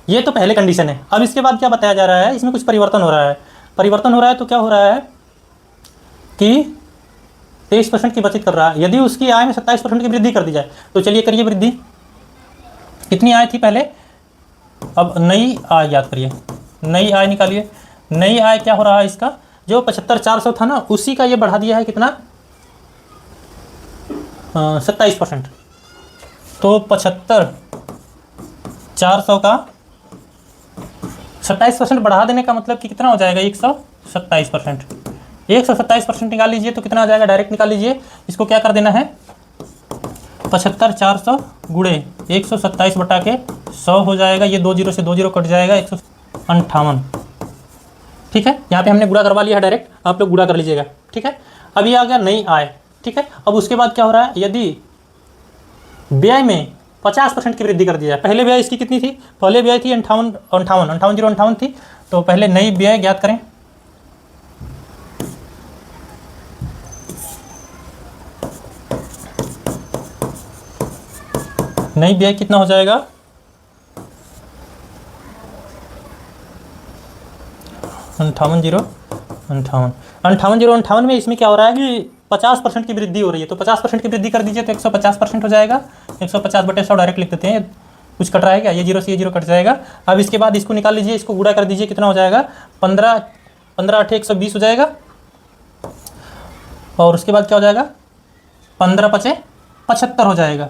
ये तो पहले कंडीशन है। अब इसके बाद क्या बताया जा रहा है, इसमें कुछ परिवर्तन हो रहा है। परिवर्तन हो रहा है तो क्या हो रहा है कि 23% की बचत कर रहा है। यदि उसकी आय में 27% की वृद्धि कर दी जाए तो चलिए करिए वृद्धि। कितनी आय थी पहले, अब नई आय याद करिए, नई आय निकालिए। नई आय क्या हो रहा है, इसका जो 75,400 था ना उसी का ये बढ़ा दिया है कितना 27%। तो 75,400 का 27% बढ़ा देने का मतलब कि कितना हो जाएगा 127%। 127% निकाल लीजिए तो कितना आ जाएगा, डायरेक्ट निकाल लीजिए। इसको क्या कर देना है 75,400 गुणे 127/100 हो जाएगा। ये 2 0 से 2 0 कट जाएगा 158। ठीक है, यहाँ पे हमने गुणा करवा लिया है डायरेक्ट, आप लोग गुणा कर लीजिएगा। ठीक है, अब ये आ गया नई आय। ठीक है, अब उसके बाद क्या हो रहा है, यदि व्यय में 50% की वृद्धि कर दी जाए। पहले व्यय इसकी कितनी थी, पहले व्यय थी 58 थी, तो पहले नई व्यय ज्ञात करें। नई व्यय कितना हो जाएगा 58,058 में इसमें क्या हो रहा है कि 50% की वृद्धि हो रही है, तो 50% की वृद्धि कर दीजिए तो 150% हो जाएगा। 150/100 डायरेक्ट लिख देते हैं, कुछ कट रहा है क्या, ये 0 से ये 0 कट जाएगा। अब इसके बाद इसको निकाल लीजिए, इसको गुणा कर दीजिए, कितना हो जाएगा 15 8 120 हो जाएगा। और उसके बाद क्या हो जाएगा 15 5 75 हो जाएगा।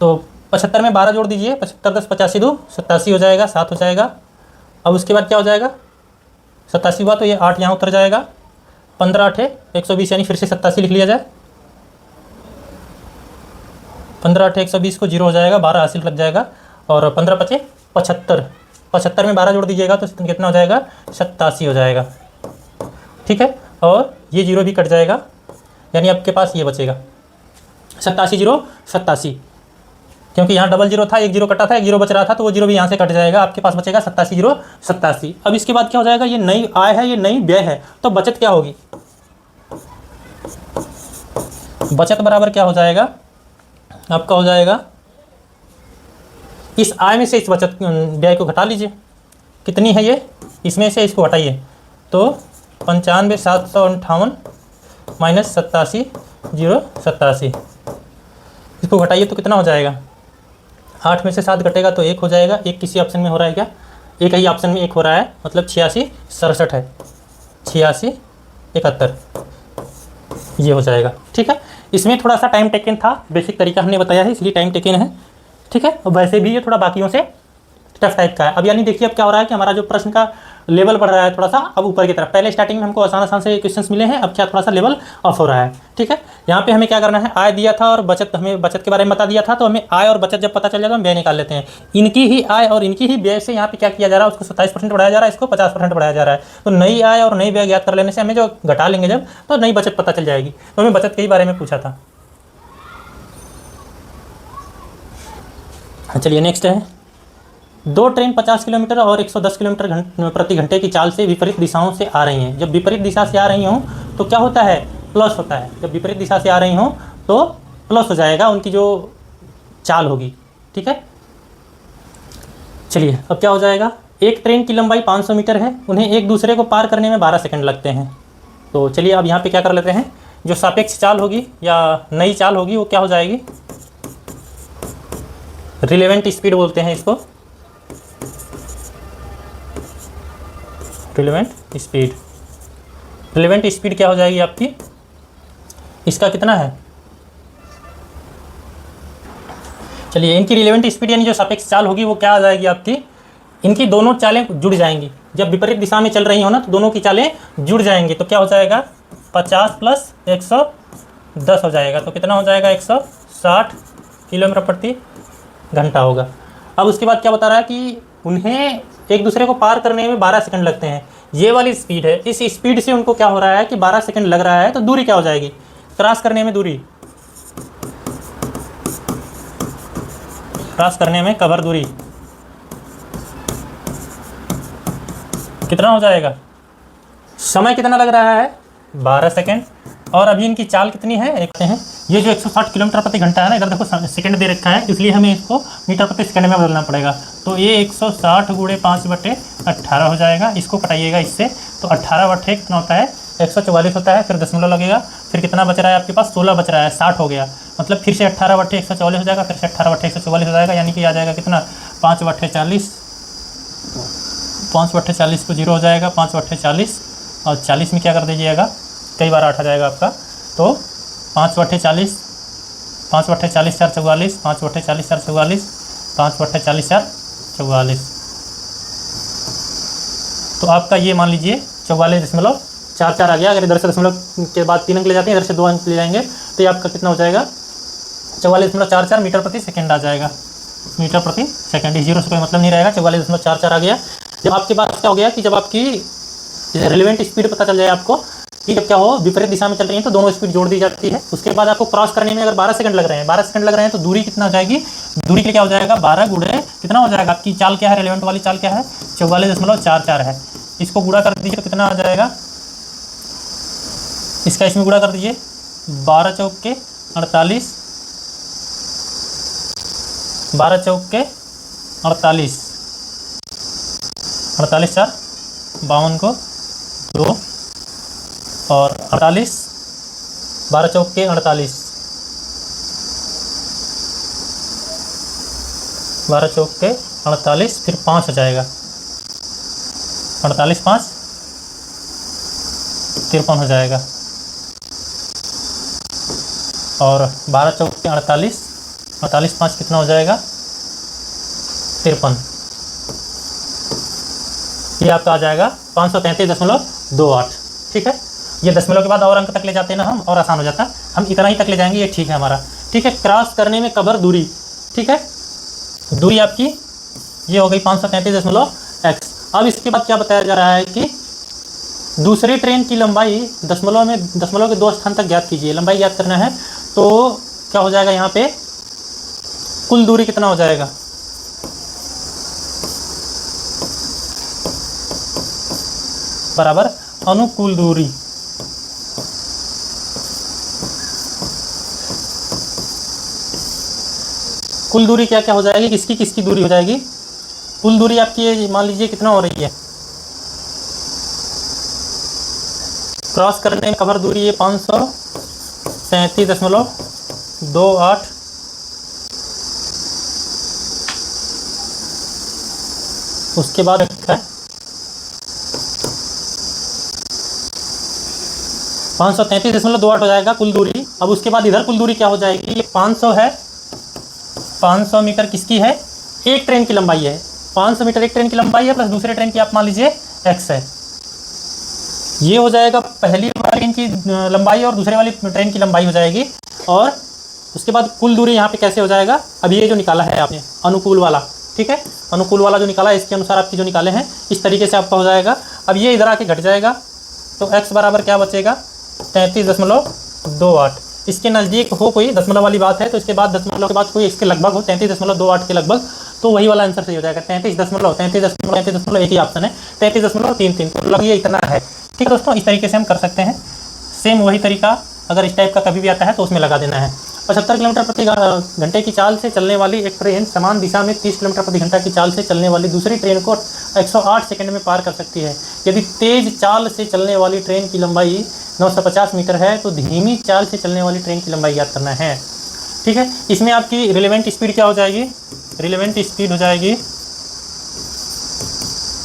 तो 75 में 12 जोड़ दीजिए, 75 10 85 2 87 हो जाएगा, 7 हो जाएगा। अब उसके बाद क्या हो जाएगा 87 हुआ तो ये 8 यहाँ उतर जाएगा। 15 8 120 यानी फिर से 87 लिख लिया जाए। 15 8 120 को 0 हो जाएगा, 12 हासिल लग जाएगा। और 15 5 75, 75 में 12 जोड़ दीजिएगा तो कितना हो जाएगा 87 हो जाएगा। ठीक है, और ये 0 भी कट जाएगा, यानी आपके पास ये बचेगा 87 0 87, क्योंकि यहाँ डबल 0 था, एक 0 कटा था, एक 0 बच रहा था, तो वो 0 भी यहाँ से कट जाएगा, आपके पास बचेगा 87 0 87। अब इसके बाद क्या हो जाएगा, ये नई आय है, ये नई व्यय है, तो बचत क्या होगी, बचत बराबर क्या हो जाएगा आपका हो जाएगा, इस आय में से इस बचत व्यय को घटा लीजिए, कितनी है ये, इसमें से इसको हटाइए, तो 95,758 माइनस 87,087, इसको घटाइए तो कितना हो जाएगा, 8 में से 7 घटेगा तो 1 हो जाएगा। एक किसी ऑप्शन में हो रहा है क्या, एक ही ऑप्शन में 1 हो रहा है, मतलब 8667 है, 8671 ये हो जाएगा। ठीक है, इसमें थोड़ा सा टाइम टेकन था, बेसिक तरीका हमने बताया है इसलिए टाइम टेकन है। ठीक है, और वैसे भी ये थोड़ा बाकियों से टफ टाइप का है। अब यानी देखिए अब क्या हो रहा है कि हमारा जो प्रश्न का लेवल बढ़ रहा है थोड़ा सा अब ऊपर की तरफ। पहले स्टार्टिंग में हमको आसान आसान से क्वेश्चंस मिले हैं, अब क्या थोड़ा सा लेवल ऑफ हो रहा है। ठीक है, यहाँ पे हमें क्या करना है, आय दिया था और बचत, हमें बचत के बारे में बता दिया था, तो हमें आय और बचत जब पता चल जाए तो हम व्यय निकाल लेते हैं। इनकी ही आय और इनकी ही व्यय से यहाँ पे क्या किया जा रहा है, उसको 27% बढ़ाया जा रहा है, इसको 50% बढ़ाया जा रहा है। तो नई आय और नई व्यय ज्ञात कर लेने से हमें जो घटा लेंगे जब, तो नई बचत पता चल जाएगी। तो हमें बचत के ही बारे में पूछा था। चलिए नेक्स्ट है, 2 ट्रेन 50 किलोमीटर और 110 किलोमीटर प्रति घंटे की चाल से विपरीत दिशाओं से आ रही हैं। जब विपरीत दिशा से आ रही हों तो क्या होता है, प्लस होता है। जब विपरीत दिशा से आ रही हों तो प्लस हो जाएगा उनकी जो चाल होगी। ठीक है, चलिए अब क्या हो जाएगा, एक ट्रेन की लंबाई 500 मीटर है, उन्हें एक दूसरे को पार करने में 12 सेकंड लगते हैं। तो चलिए अब यहाँ पे क्या कर लेते हैं, जो सापेक्ष चाल होगी या नई चाल होगी वो क्या हो जाएगी, रिलेवेंट स्पीड बोलते हैं इसको, रिलेवेंट स्पीड। रिलेवेंट स्पीड क्या हो जाएगी आपकी, इसका कितना है, चलिए इनकी रिलेवेंट स्पीड यानी जो सापेक्ष चाल होगी वो क्या आ जाएगी आपकी, इनकी दोनों चालें जुड़ जाएंगी। जब विपरीत दिशा में चल रही हो ना तो दोनों की चालें जुड़ जाएंगी, तो क्या हो जाएगा 50 प्लस 110 हो जाएगा, तो कितना हो जाएगा 160 किलोमीटर प्रति घंटा होगा। अब उसके बाद क्या बता रहा है कि उन्हें एक दूसरे को पार करने में 12 सेकंड लगते हैं। ये वाली स्पीड है, इस स्पीड से उनको क्या हो रहा है कि 12 सेकंड लग रहा है, तो दूरी क्या हो जाएगी, क्रॉस करने में दूरी, क्रॉस करने में कवर दूरी कितना हो जाएगा, समय कितना लग रहा है 12 सेकंड, और अभी इनकी चाल कितनी है, देखते हैं। ये जो 160 किलोमीटर प्रति घंटा है ना, इधर देखो सेकंड दे रखा है, इसलिए हमें इसको मीटर प्रति सेकंड में बदलना पड़ेगा। तो ये 160 गुणे 5/18 हो जाएगा, इसको कटाइएगा इससे, तो 18/1 कितना होता है 144 होता है, फिर दशमलव लगेगा, फिर कितना बच रहा है आपके पास 16 बच रहा है, 60 हो गया, मतलब फिर से 18/144 हो जाएगा, फिर से 18/144 हो जाएगा, यानी कि आ जाएगा कितना 5/40, 5/40 को 0 हो जाएगा, 5/40 और 40 में क्या कर दीजिएगा, कई बार 8 आ जाएगा आपका, तो 5/40, 5/40 4 44, 5/40 4 44, 5/40 4 44, तो आपका ये मान लीजिए 44.44 आ गया। अगर इधर से दशमलव के बाद 3 अंक ले जाते हैं, इधर से 2 अंक ले जाएंगे, तो ये आपका कितना हो जाएगा 44.44 मीटर प्रति सेकंड आ जाएगा, मीटर प्रति सेकंड, इस 0 से कोई मतलब नहीं रहेगा, 44.44 आ गया। जब आपके पास क्या हो गया कि जब आपकी रिलेवेंट स्पीड पता चल जाए आपको कि जब क्या हो विपरीत दिशा में चल रही है तो दोनों स्पीड जोड़ दी जाती है। उसके बाद आपको क्रॉस करने में अगर 12 सेकंड लग रहे हैं, 12 सेकंड लग रहे हैं, तो दूरी कितना हो जाएगी, दूरी के लिए क्या हो जाएगा 12 गुणे कितना हो जाएगा, आपकी चाल क्या है, रिलेवेंट वाली चाल क्या है 44.44 है, इसको गुणा कर दीजिए तो कितना आ जाएगा, इसका इसमें गुणा कर दीजिए, 12 चौक के 48, 12 चौक के 48, 48 4 52 को 2 और 48, 12 चौक के 48, 12 चौक के 48, फिर 5 हो जाएगा, 48 5 53 हो जाएगा, और 12 चौक के 48, 48 5 कितना हो जाएगा 53, ये आपका आ जाएगा 533.28। ठीक है, ये दशमलव के बाद और अंक तक ले जाते हैं ना हम, और आसान हो जाता है, हम इतना ही तक ले जाएंगे, ये ठीक है हमारा। ठीक है, क्रॉस करने में कवर दूरी, ठीक है, दूरी आपकी ये हो गई 533.x। अब इसके बाद क्या बताया जा रहा है कि दूसरी ट्रेन की लंबाई दशमलव के 2 स्थान तक ज्ञात कीजिए। लंबाई ज्ञात करना है तो क्या हो जाएगा, यहाँ पे कुल दूरी कितना हो जाएगा, बराबर अनुकूल दूरी, कुल दूरी क्या क्या हो जाएगी, किसकी किसकी दूरी हो जाएगी। कुल दूरी आपकी ये मान लीजिए कितना हो रही है, क्रॉस करने में कवर दूरी है 537.28। उसके बाद रखा है 533.28 हो जाएगा कुल दूरी। अब उसके बाद इधर कुल दूरी क्या हो जाएगी, ये 500 है, 500 मीटर किसकी है, एक ट्रेन की लंबाई है। 500 मीटर एक ट्रेन की लंबाई है, प्लस दूसरे ट्रेन की आप मान लीजिए x है। ये हो जाएगा पहली वाली ट्रेन की लंबाई और दूसरे वाली ट्रेन की लंबाई हो जाएगी। और उसके बाद कुल दूरी यहाँ पे कैसे हो जाएगा, अब ये जो निकाला है आपने अनुकूल वाला, ठीक है, अनुकूल वाला जो निकाला है इसके अनुसार आपकी जो निकाले हैं इस तरीके से आपका हो जाएगा। अब ये इधर आके घट जाएगा तो x बराबर क्या बचेगा, 33.28। इसके नज़दीक हो कोई दशमलव वाली बात है तो इसके बाद दशमलव के बाद कोई इसके लगभग हो 33.28 के लगभग, तो वही वाला आंसर सही हो जाएगा। 33.33 एक ही ऑप्शन है, 33.33, तो लग ये इतना है। ठीक है दोस्तों, इस तरीके से हम कर सकते हैं। सेम वही तरीका अगर इस टाइप का कभी भी आता है तो उसमें लगा देना है। 75 किलोमीटर प्रति घंटे की चाल से चलने वाली एक ट्रेन समान दिशा में 30 किलोमीटर प्रति घंटा की चाल से चलने वाली दूसरी ट्रेन को 108 सेकंड में पार कर सकती है। यदि तेज चाल से चलने वाली ट्रेन की लंबाई 950 मीटर है तो धीमी चाल से चलने वाली ट्रेन की लंबाई ज्ञात करना है। ठीक है, इसमें आपकी रिलेवेंट स्पीड क्या हो जाएगी, रिलेवेंट स्पीड हो जाएगी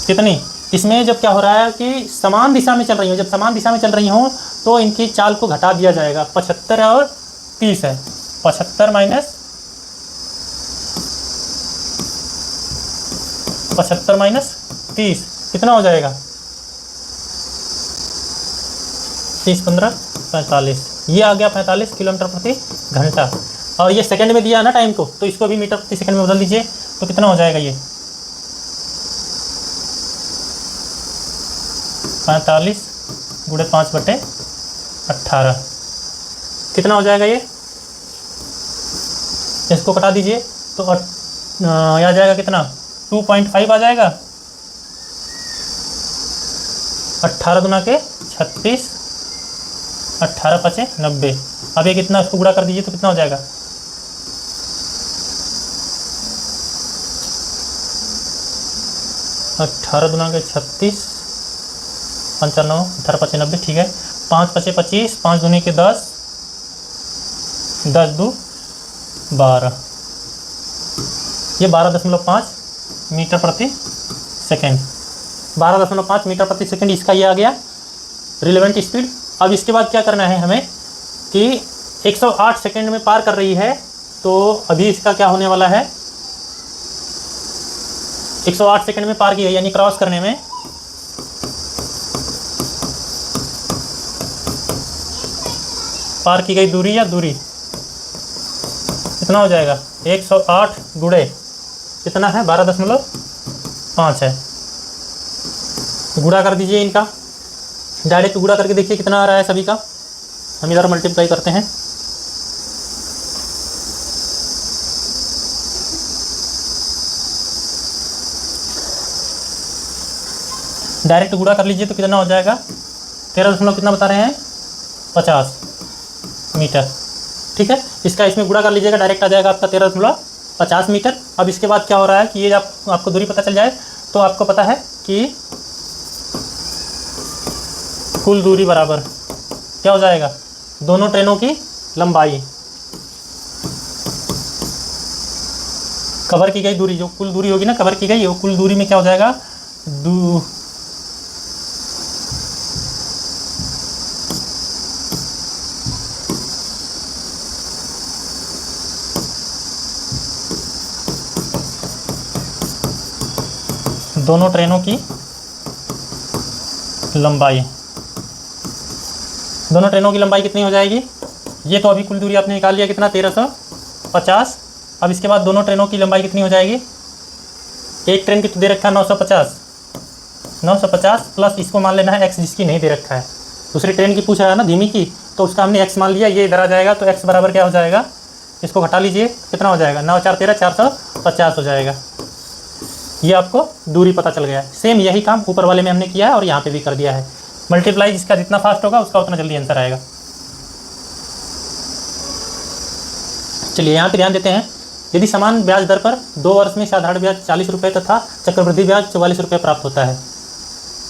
कितनी, इसमें जब क्या हो रहा है कि समान दिशा में चल रही हो, जब समान दिशा में चल रही हो तो इनकी चाल को घटा दिया जाएगा। 75 और 30 है, 75 माइनस 30 कितना हो जाएगा, 30 15 45, ये आ गया 45 किलोमीटर प्रति घंटा। और ये सेकंड में दिया है ना टाइम को, तो इसको भी मीटर प्रति सेकंड में बदल दीजिए तो कितना हो जाएगा, ये 45 गुणे 5/18 कितना हो जाएगा, ये इसको कटा दीजिए तो आ जाएगा कितना, 2.5 आ जाएगा। 18 गुना के 36, 18 5 90। अब ये कितना, इसको गुणा कर दीजिए तो कितना हो जाएगा, 18 गुना के 36, 95, 18 5 90, ठीक है। 5 5 25, 5 दूनी के 10, 10 2 12, ये 12.5 मीटर प्रति सेकेंड, 12.5 मीटर प्रति सेकेंड इसका ये आ गया रिलेवेंट स्पीड। अब इसके बाद क्या करना है हमें कि 108 सेकेंड में पार कर रही है, तो अभी इसका क्या होने वाला है, 108 सेकेंड में पार की है यानी क्रॉस करने में पार की गई दूरी या दूरी कितना हो जाएगा, 108 गुणे कितना है, 12.5 है। गुणा कर दीजिए इनका, डायरेक्ट गुणा करके देखिए कितना आ रहा है सभी का। हम इधर मल्टीप्लाई करते हैं, डायरेक्ट गुणा कर लीजिए तो कितना हो जाएगा, 13 कितना बता रहे हैं, 50 मीटर। ठीक है, इसका इसमें गुणा कर लीजिएगा, डायरेक्ट आ जाएगा आपका 13.50 मीटर। अब इसके बाद क्या हो रहा है कि ये जब आपको दूरी पता चल जाए तो आपको पता है कि कुल दूरी बराबर क्या हो जाएगा, दोनों ट्रेनों की लंबाई कवर की गई दूरी, जो कुल दूरी होगी ना कवर की गई, वो कुल दूरी में क्या हो जाएगा, दोनों ट्रेनों की लंबाई, दोनों ट्रेनों की लंबाई कितनी हो जाएगी, ये तो अभी कुल दूरी आपने निकाल लिया कितना, 1350। अब इसके बाद दोनों ट्रेनों की लंबाई कितनी हो जाएगी, एक ट्रेन की तो दे रखा है 950 प्लस इसको मान लेना है x जिसकी नहीं दे रखा है, दूसरी ट्रेन की पूछ रहा है ना धीमी की, तो उसका हमने x मान लिया, ये इधर आ जाएगा तो x बराबर क्या हो जाएगा, इसको घटा लीजिए कितना हो जाएगा, 9 4 13 450 हो जाएगा। ये आपको दूरी पता चल गया है। सेम यही काम ऊपर वाले में हमने किया है और यहाँ पे भी कर दिया है। मल्टीप्लाई जिसका जितना फास्ट होगा उसका उतना जल्दी आंसर आएगा। चलिए यहाँ पे ध्यान देते हैं, यदि समान ब्याज दर पर 2 वर्ष में साधारण ब्याज 40 रुपये तथा चक्रवृद्धि ब्याज 44 रुपये प्राप्त होता है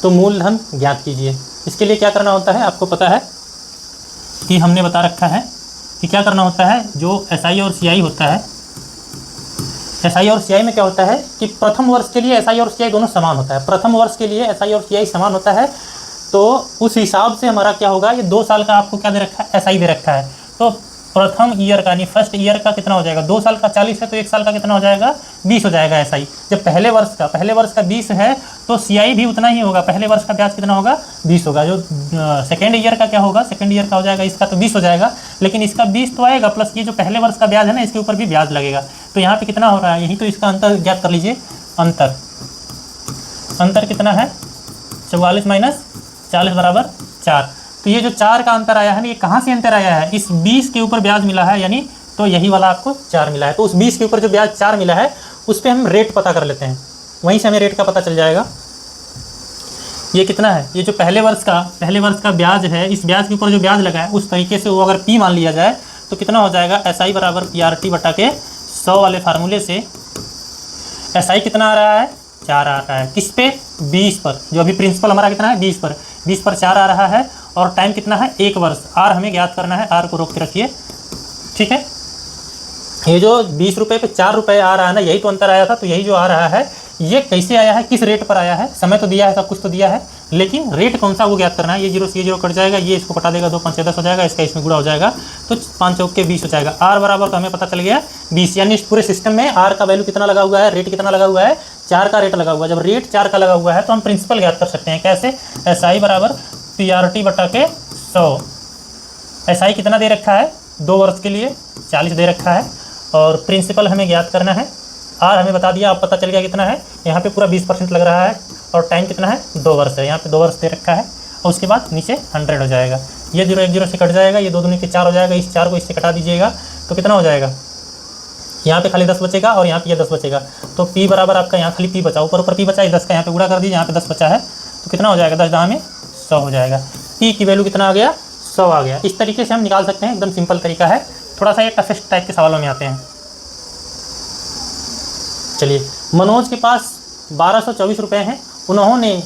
तो मूलधन ज्ञात कीजिए। इसके लिए क्या करना होता है, आपको पता है कि हमने बता रखा है कि क्या करना होता है। जो एसआई और सीआई होता है, एसआई और सीआई में क्या होता है कि प्रथम वर्ष के लिए एसआई और सीआई दोनों समान होता है। प्रथम वर्ष के लिए एसआई और सीआई समान होता है, तो उस हिसाब से हमारा क्या होगा, ये 2 साल का आपको क्या दे रखा है, एसआई दे रखा है। तो प्रथम ईयर का यानी फर्स्ट ईयर का कितना हो जाएगा, 2 साल का 40 है तो 1 साल का कितना हो जाएगा, 20 हो जाएगा एसआई। जब पहले वर्ष का 20 है तो सीआई भी उतना ही होगा, पहले वर्ष का ब्याज कितना होगा, 20 होगा। जो सेकेंड ईयर का क्या होगा, सेकेंड ईयर का हो जाएगा इसका तो 20 हो जाएगा, लेकिन इसका 20 तो आएगा प्लस ये जो पहले वर्ष का ब्याज है ना, इसके ऊपर भी ब्याज लगेगा। तो यहाँ पे कितना हो रहा है, यही तो इसका अंतर ज्ञात कर लीजिए। अंतर कितना है, 44 माइनस 40 बराबर 4। तो ये जो 4 का अंतर आया है ना, ये कहाँ से अंतर आया है, इस 20 के ऊपर ब्याज मिला है, यानी तो यही वाला आपको 4 मिला है। तो उस 20 के ऊपर जो ब्याज 4 मिला है उस पर हम रेट पता कर लेते हैं, वहीं से हमें रेट का पता चल जाएगा। ये कितना है, ये जो पहले वर्ष का ब्याज है, इस ब्याज के ऊपर जो ब्याज लगा है उस तरीके से वो अगर पी मान लिया जाए तो कितना हो जाएगा, एसआई बराबर PRT बटा के 100 वाले फार्मूले से एसआई कितना आ रहा है, 4 आ रहा है। किस पे, 20 पर। जो अभी प्रिंसिपल हमारा कितना है, 20 पर 4 आ रहा है, और टाइम कितना है, 1 वर्ष। आर हमें ज्ञात करना है, आर को रोक के रखिए, ठीक है। ये जो 20 रुपये पे 4 रुपये आ रहा है ना, यही तो अंतर आया था। तो यही जो आ रहा है ये कैसे आया है, किस रेट पर आया है, समय तो दिया है, सब कुछ तो दिया है, लेकिन रेट कौन सा वो ज्ञात करना है। ये 0 से ये 0 कट जाएगा, ये इसको कटा देगा, 2 5 10 हो जाएगा, इसका इसमें गुणा हो जाएगा, तो 5 चौक के 20 हो जाएगा। आर बराबर तो हमें पता चल गया 20, यानी इस पूरे सिस्टम में आर का वैल्यू कितना लगा हुआ है, रेट कितना लगा हुआ है, 4 का रेट लगा हुआ है। जब रेट 4 का लगा हुआ है तो हम प्रिंसिपल ज्ञात कर सकते हैं। कैसे, एसआई बराबर PRT बटा के 100। एसआई कितना दे रखा है, 2 वर्ष के लिए 40 दे रखा है, और प्रिंसिपल हमें ज्ञात करना है। आर हमें बता दिया, अब पता चल गया कितना है, यहाँ पे पूरा 20% लग रहा है, और टाइम कितना है, 2 वर्ष है, यहाँ पे 2 वर्ष दे रखा है। और उसके बाद नीचे 100 हो जाएगा, ये 0 1 0 से कट जाएगा, ये 2 दूनी के 4 हो जाएगा, इस 4 को इससे कटा दीजिएगा तो कितना हो जाएगा, यहाँ पे खाली 10 बचेगा और यहाँ पे ये 10 बचेगा। तो P बराबर आपका यहाँ खाली P बचा, ऊपर P बचा, 10 का यहाँ पे गुणा कर दीजिए, यहाँ पे 10 बचा है तो कितना हो जाएगा, 10 दाम में 100 हो जाएगा। P की वैल्यू कितना आ गया, 100 आ गया। इस तरीके से हम निकाल सकते हैं, एकदम सिंपल तरीका है। थोड़ा सा ये टफेस्ट टाइप के सवालों में आते हैं। चलिए, मनोज के पास 1224 रुपये हैं, उन्होंने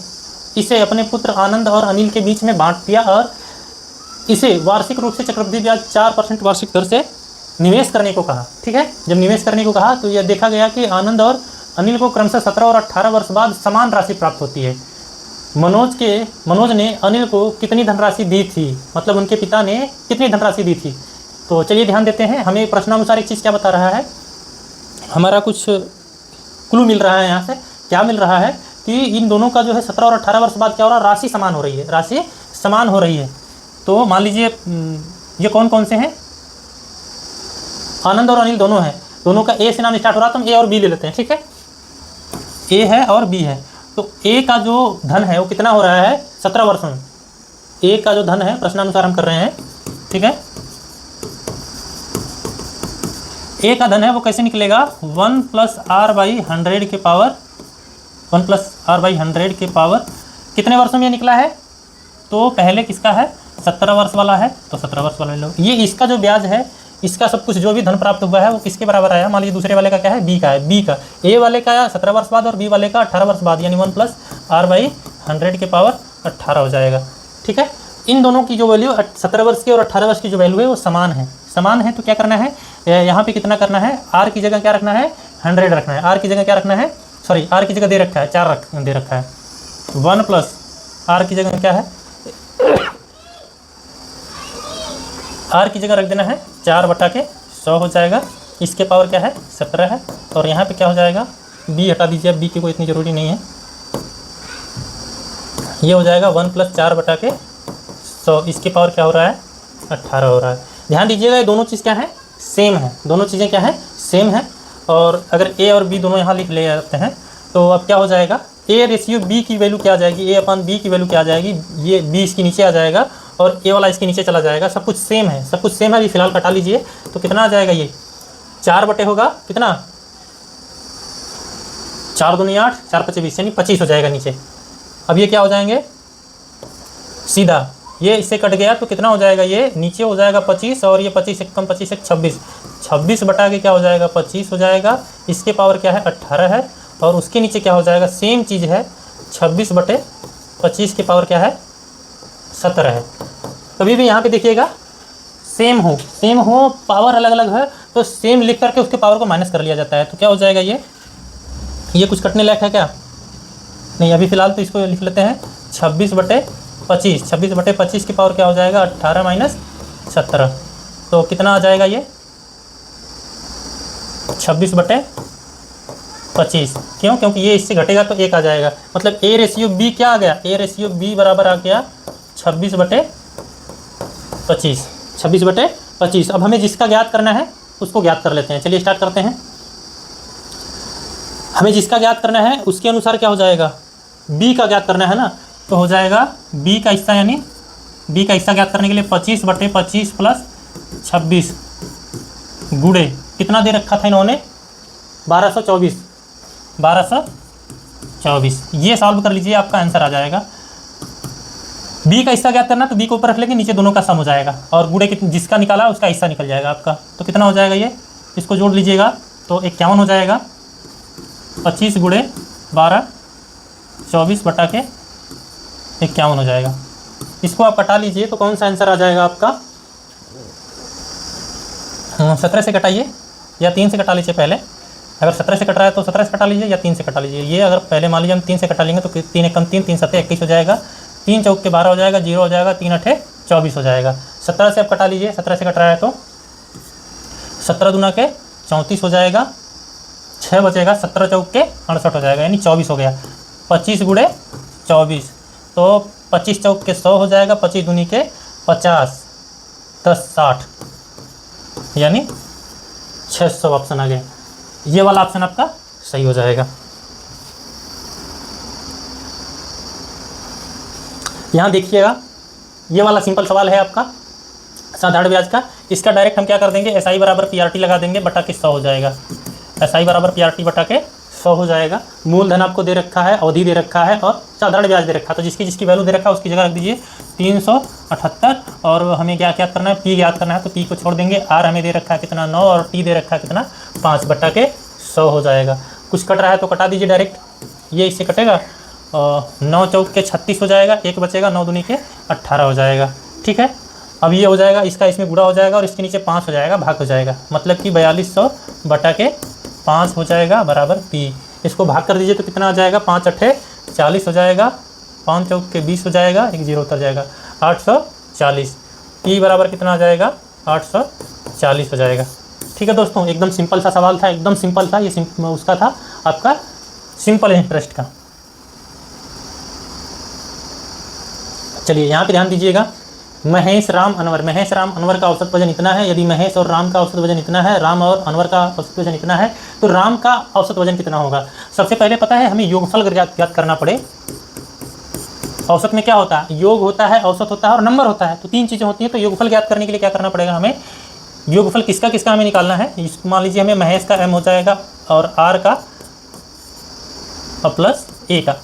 इसे अपने पुत्र आनंद और अनिल के बीच में बांट दिया और इसे वार्षिक रूप से चक्रवृद्धि ब्याज 4% वार्षिक दर से निवेश करने को कहा। ठीक है, जब निवेश करने को कहा तो यह देखा गया कि आनंद और अनिल को क्रमशः 17 और 18 वर्ष बाद समान राशि प्राप्त होती है। मनोज ने अनिल को कितनी धनराशि दी थी, मतलब उनके पिता ने कितनी धनराशि दी थी। तो चलिए ध्यान देते हैं, हमें प्रश्नानुसार एक चीज़ क्या बता रहा है, हमारा कुछ क्लू मिल रहा है। यहाँ से क्या मिल रहा है कि इन दोनों का जो है 17 और 18 वर्ष बाद क्या हो रहा है, राशि समान हो रही है, राशि समान हो रही है। तो मान लीजिए ये कौन कौन से हैं, आनंद और अनिल दोनों हैं, दोनों का ए से नाम स्टार्ट हो रहा है, तो हम ए और बी ले लेते हैं। ठीक है, ए है और बी है। तो ए का जो धन है वो कितना हो रहा है, 17 वर्षों में। ए का जो धन है प्रश्नानुसार हम कर रहे हैं, ठीक है, ए का धन है वो कैसे निकलेगा, 1 + r/100 के पावर 1 + r/100 के पावर कितने वर्षों में निकला है, तो पहले किसका है, 17 वर्ष वाला है, तो 17 वर्ष वाला लो। ये इसका जो ब्याज है, इसका सब कुछ जो भी धन प्राप्त हुआ है वो किसके बराबर आया, मान लीजिए दूसरे वाले का क्या है, बी का है, बी का ए वाले का 17 वर्ष बाद और बी वाले का 18 वर्ष बाद, यानी 1 + r/100 के पावर 18 हो जाएगा। ठीक है, इन दोनों की जो वैल्यू 17 वर्ष की और 18 वर्ष की जो वैल्यू है वो समान है। तो क्या करना है, यहाँ पे कितना करना है, आर की जगह क्या रखना है, 100 रखना है। आर की जगह क्या रखना है, सॉरी आर की जगह दे रखा है 4 दे रखा है, 1 + आर की जगह क्या है, आर की जगह रख देना है 4/100 हो जाएगा। इसके पावर क्या है, 17 है, और यहाँ पे क्या हो जाएगा, बी हटा दीजिए, अब बी की कोई इतनी ज़रूरी नहीं है। ये हो जाएगा 1 + 4/100, इसकी पावर क्या हो रहा है, 18 हो रहा है। ध्यान दीजिएगा ये दोनों चीज़ क्या है, सेम है, दोनों चीज़ें क्या है, सेम है। और अगर ए और बी दोनों यहाँ लिख ले जाते हैं तो अब क्या हो जाएगा, A/B की वैल्यू क्या आ जाएगी, A/B की वैल्यू क्या आ जाएगी, ये बी इसके नीचे आ जाएगा और ए वाला इसके नीचे चला जाएगा। सब कुछ सेम है, सब कुछ सेम है। अभी फिलहाल कटा लीजिए तो कितना आ जाएगा, ये 4 बटे होगा कितना, 4 दूनी 8, 4 × 5 = 20, यानी 25 हो जाएगा नीचे। अब ये क्या हो जाएंगे, सीधा ये इससे कट गया तो कितना हो जाएगा, ये नीचे हो जाएगा 25 और ये 25 × 1 = 25 = 26, 26 बटा के क्या हो जाएगा 25 हो जाएगा, इसके पावर क्या है 18 है, और उसके नीचे क्या हो जाएगा सेम चीज़ है 26 बटे 25 के पावर क्या है 17 है। कभी भी यहाँ पे देखिएगा सेम हो पावर अलग अलग है तो सेम लिख करके उसके पावर को माइनस कर लिया जाता है। तो क्या हो जाएगा ये कुछ कटने लायक है क्या? नहीं, अभी फ़िलहाल तो इसको लिख लेते हैं 26 बटे 25। 26 बटे 25 की पावर क्या हो जाएगा 18 माइनस 17। तो कितना आ जाएगा ये 26 बटे 25। क्यों? क्योंकि ये इससे घटेगा तो 1 आ जाएगा, मतलब A रेशियो B क्या आ गया, A रेशियो B बराबर आ गया 26 बटे 25। 26 बटे 25। अब हमें जिसका ज्ञात करना है उसको ज्ञात कर लेते हैं। चलिए स्टार्ट करते हैं। हमें जिसका ज्ञात करना है उसके अनुसार क्या हो जाएगा, B का ज्ञात करना है ना, तो हो जाएगा B का हिस्सा, यानी B का हिस्सा ज्ञात करने के लिए 25 बटे 25 प्लस 26 गुणे कितना दे रखा था इन्होंने 1224। ये सॉल्व कर लीजिए, आपका आंसर आ जाएगा। B का हिस्सा ज्ञात करना तो B को ऊपर रख लेंगे, नीचे दोनों का सम हो जाएगा, और गुणे जिसका निकाला उसका हिस्सा निकल जाएगा आपका। तो कितना हो जाएगा ये, इसको जोड़ लीजिएगा तो 51 हो जाएगा। 25 गुणे 12 24 बटा के 51 हो जाएगा। इसको आप कटा लीजिए तो कौन सा आंसर आ जाएगा आपका, 17 से कटाइए या 3 से कटा लीजिए पहले। अगर 17 से कट रहा है तो 17 से कटा लीजिए या 3 से कटा लीजिए। ये अगर पहले मान लीजिए हम 3 से कटा लेंगे तो 3 एकम 3, 3 सत्ते 21 हो जाएगा, 3 चौक के 12 हो जाएगा, 0 हो जाएगा, 3 अठे 24 हो जाएगा। 17 से आप कटा लीजिए, 17 से कट रहा है तो 17 दूना के 34 हो जाएगा, 6 बचेगा, 17 चौक के 68 हो जाएगा, यानी 24 हो गया। 25 गुणे 24 तो 25 चौक के 100 हो जाएगा, 25 दूनी के 50, 10 60, यानी 600 ऑप्शन आ गया। ये वाला ऑप्शन आपका सही हो जाएगा। यहाँ देखिएगा, ये वाला सिंपल सवाल है आपका साधारण ब्याज का। इसका डायरेक्ट हम क्या कर देंगे, SI बराबर PRT लगा देंगे, बटा के 100 हो जाएगा। SI बराबर PRT बटा के 100 हो जाएगा। मूलधन आपको दे रखा है, अवधि दे रखा है और साधारण ब्याज दे रखा है, तो जिसकी जिसकी वैल्यू दे रखा है उसकी जगह रख दीजिए 378। और हमें क्या क्या करना है, P ज्ञात करना है, तो P को छोड़ देंगे। R हमें दे रखा है कितना 9 और T दे रखा है कितना 5, बटा के 100 हो जाएगा। कुछ कट रहा है तो कटा दीजिए डायरेक्ट, ये इससे कटेगा, 9 चौक के 36 हो जाएगा, 1 बचेगा, 9 दूनी के 18 हो जाएगा। ठीक है, अब ये हो जाएगा, इसका इसमें गुणा हो जाएगा और इसके नीचे 5 हो जाएगा, भाग हो जाएगा, मतलब कि 4200 बटा के 5 हो जाएगा बराबर P। इसको भाग कर दीजिए तो कितना आ जाएगा, 5 अठे 40 हो जाएगा, 5 चौक के 20 हो जाएगा, एक 0 उतर जाएगा, 840। P बराबर कितना आ जाएगा 840 हो जाएगा। ठीक है दोस्तों, एकदम सिंपल सा सवाल था, एकदम सिंपल था। ये उसका था आपका सिंपल इंटरेस्ट का। चलिए यहाँ पे ध्यान दीजिएगा, महेश राम अनवर का औसत वजन इतना है। यदि महेश और राम का औसत वजन इतना है, राम और अनवर का औसत वजन इतना है, तो राम का औसत वजन कितना होगा। सबसे पहले पता है हमें योगफल ज्ञात करना पड़े। औसत में क्या होता है, योग होता है, औसत होता है और नंबर होता है, तो 3 चीज़ें होती हैं। तो योगफल ज्ञात करने के लिए क्या करना पड़ेगा, हमें योगफल किसका किसका हमें निकालना है। मान लीजिए हमें महेश का M हो जाएगा और R का प्लस A का।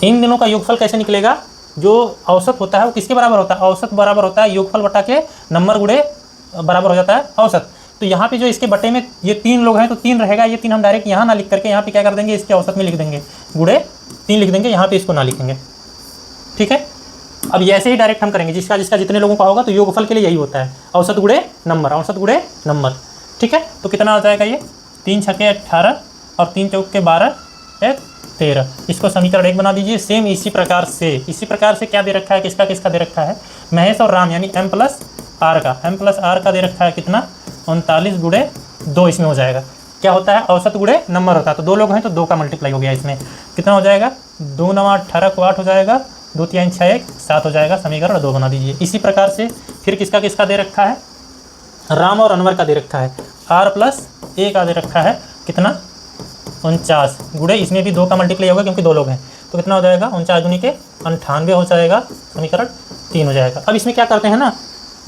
इन दोनों का योगफल कैसे निकलेगा, जो औसत होता है वो किसके बराबर होता है, औसत बराबर होता है योगफल बटा के नंबर गुणे बराबर हो जाता है औसत। तो यहाँ पे जो इसके बटे में ये 3 लोग हैं तो 3 रहेगा, ये 3 हम डायरेक्ट यहाँ ना लिख करके यहाँ पे क्या कर देंगे, इसके औसत में लिख देंगे, गुणे 3 लिख देंगे, यहाँ पे इसको ना लिखेंगे। ठीक है, अब ऐसे ही डायरेक्ट हम करेंगे, जिसका जिसका जितने लोगों का होगा, तो योगफल के लिए यही होता है, औसत गुणे नंबर, औसत गुणे नंबर। ठीक है, तो कितना आ जाएगा ये 3 छके 18 और 3 चौक के 12 एक 13। इसको समीकरण 1 बना दीजिए। सेम इसी प्रकार से क्या दे रखा है, किसका किसका दे रखा है, महेश और राम, यानी M प्लस R का दे रखा है कितना 39 गुणे 2, इसमें हो जाएगा। क्या होता है, औसत गुणे नंबर होता है, तो 2 लोग हैं तो 2 का मल्टीप्लाई हो गया, इसमें कितना हो जाएगा 2 9 18 को 8 हो जाएगा, 2 3 6 1 7 हो जाएगा। समीकरण 2 बना दीजिए। इसी प्रकार से फिर किसका किसका दे रखा है, राम और अनवर का दे रखा है, R प्लस A का दे रखा है कितना 49 गुणे, इसमें भी 2 का मल्टीप्लाई होगा क्योंकि 2 लोग हैं, तो कितना हो जाएगा 49 दूनी के 98 हो जाएगा, समीकरण 3 हो जाएगा। अब इसमें क्या करते हैं ना,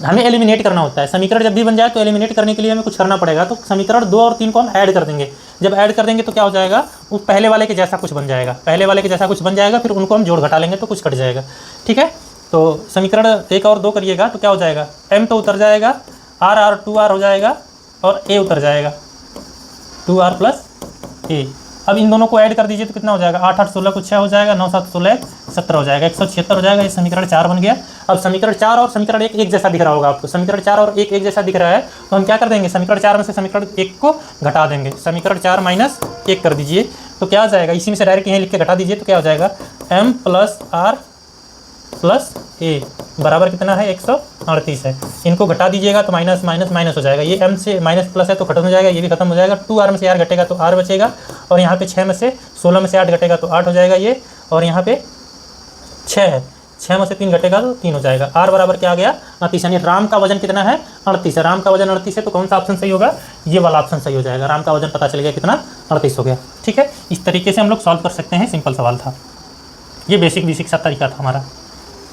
हमें एलिमिनेट करना होता है। समीकरण जब भी बन जाए तो एलिमिनेट करने के लिए हमें कुछ करना पड़ेगा, तो समीकरण 2 और 3 को हम ऐड कर देंगे। जब ऐड कर देंगे तो क्या हो जाएगा, वो पहले वाले के जैसा कुछ बन जाएगा, फिर उनको हम जोड़ घटा लेंगे तो कुछ कट जाएगा। ठीक है, तो समीकरण 1 और 2 करिएगा तो क्या हो जाएगा, M तो उतर जाएगा, R 2R हो जाएगा, और ए उतर जाएगा, 2r प्लस ए। अब इन दोनों को ऐड कर दीजिए तो कितना हो जाएगा, 8 8 16 को 6 हो जाएगा, 9 7 16 17 हो जाएगा, 176 हो जाएगा। ये समीकरण 4 बन गया। अब समीकरण 4 और समीकरण 1 एक जैसा दिख रहा होगा आपको। समीकरण 4 और 1 एक जैसा दिख रहा है तो हम क्या कर देंगे, समीकरण 4 में से समीकरण 1 को घटा देंगे। समीकरण 4 माइनस 1 कर दीजिए तो क्या आ जाएगा, इसी में से डायरेक्ट यहाँ लिख के घटा दीजिए तो क्या हो जाएगा, m प्लस r प्लस ए बराबर कितना है, 138 है। इनको घटा दीजिएगा तो माइनस माइनस माइनस हो जाएगा। ये m से माइनस प्लस है तो खत्म हो जाएगा, ये भी खत्म हो जाएगा। 2r में से r घटेगा तो r बचेगा, और यहाँ पे 6 में से 16 में से 8 घटेगा तो 8 हो जाएगा ये, और यहाँ पे 6 है, 6 में से 3 घटेगा तो 3 हो जाएगा। r बराबर क्या आ गया, 38। यानी राम का वजन कितना है, 38 है। राम का वजन 38 है तो कौन सा ऑप्शन सही होगा, ये वाला ऑप्शन सही हो जाएगा। राम का वजन पता चल गया कितना, 38 हो गया। ठीक है, इस तरीके से हम लोग सॉल्व कर सकते हैं। सिंपल सवाल था ये, बेसिक सा तरीका था हमारा।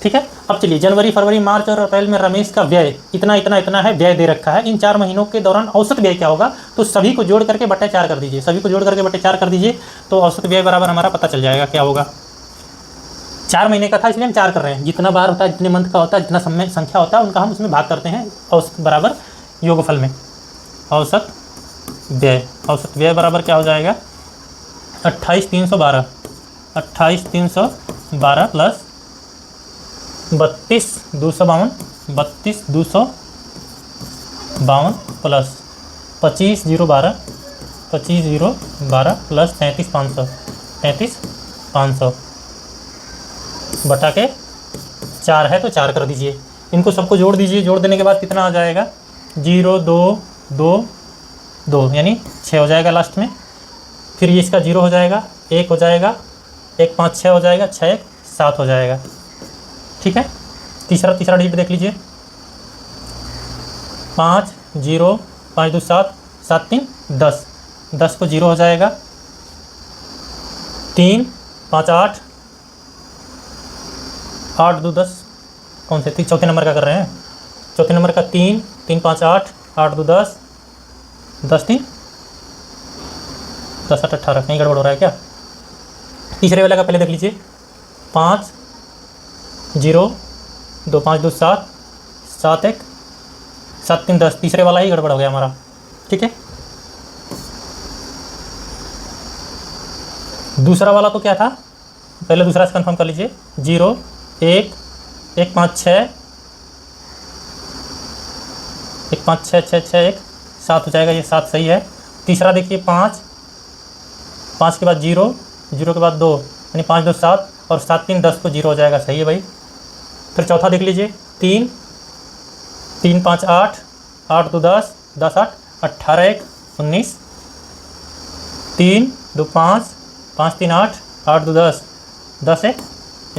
ठीक है, अब चलिए जनवरी फरवरी मार्च और अप्रैल में रमेश का व्यय इतना इतना इतना है, व्यय दे रखा है। इन 4 महीनों के दौरान औसत व्यय क्या होगा, तो सभी को जोड़ करके बटे 4 कर दीजिए। सभी को जोड़ करके बटे 4 कर दीजिए तो औसत व्यय बराबर हमारा पता चल जाएगा क्या होगा। 4 महीने का था इसलिए हम 4 कर रहे हैं। जितना बार होता है, जितने मंथ का होता है, जितना समय संख्या होता है उनका हम उसमें भाग करते हैं। औसत बराबर योगफल में औसत व्यय। औसत व्यय बराबर क्या हो जाएगा, 28,312 28,312 प्लस 32,252 32,252 प्लस 25,012 25,012 प्लस 33,500 33,500 बटा के 4 है तो 4 कर दीजिए। इनको सबको जोड़ दीजिए। जोड़ देने के बाद कितना आ जाएगा, 0 2 2 2 यानी 6 हो जाएगा लास्ट में। फिर ये इसका 0 हो जाएगा, 1 हो जाएगा, 1 5 6 हो जाएगा, 6 1 7 हो जाएगा। ठीक है, तीसरा डिजिट देख लीजिए, 5 0 5 2 7 7 3 10 10 को 0 हो जाएगा, 3 5 8 8 2 10 कौन से चौथे नंबर का कर रहे हैं, चौथे नंबर का 3 3 5 8 8 2 10 10 3 10 8 18 कहीं गड़बड़ हो रहा है क्या। तीसरे वाला का पहले देख लीजिए, 5 0 2 5 2 7 7 1 7 3 10 तीसरे वाला ही गड़बड़ हो गया हमारा। ठीक है, दूसरा वाला तो क्या था, पहले दूसरा से कंफर्म कर लीजिए, 0 1 1 5 6 1 5 6 6 6 1 7 हो जाएगा, ये 7 सही है। तीसरा देखिए 5 5 के बाद 0 0 के बाद 2 यानी 5 2 7 और 7 3 10 को 0 हो जाएगा, सही है भाई। फिर चौथा देख लीजिए, 3 3 5 8 8 2 10 10 8 18 1 19 3 2 5 5 3 8 8 2 10 10 1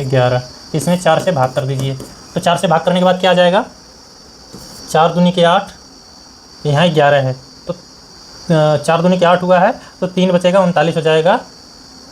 11। इसमें 4 से भाग कर दीजिए तो 4 से भाग करने के बाद क्या आ जाएगा, 4 दूनी के 8, यहाँ 11 है तो 4 दूनी के 8 हुआ है तो 3 बचेगा, 39 हो जाएगा।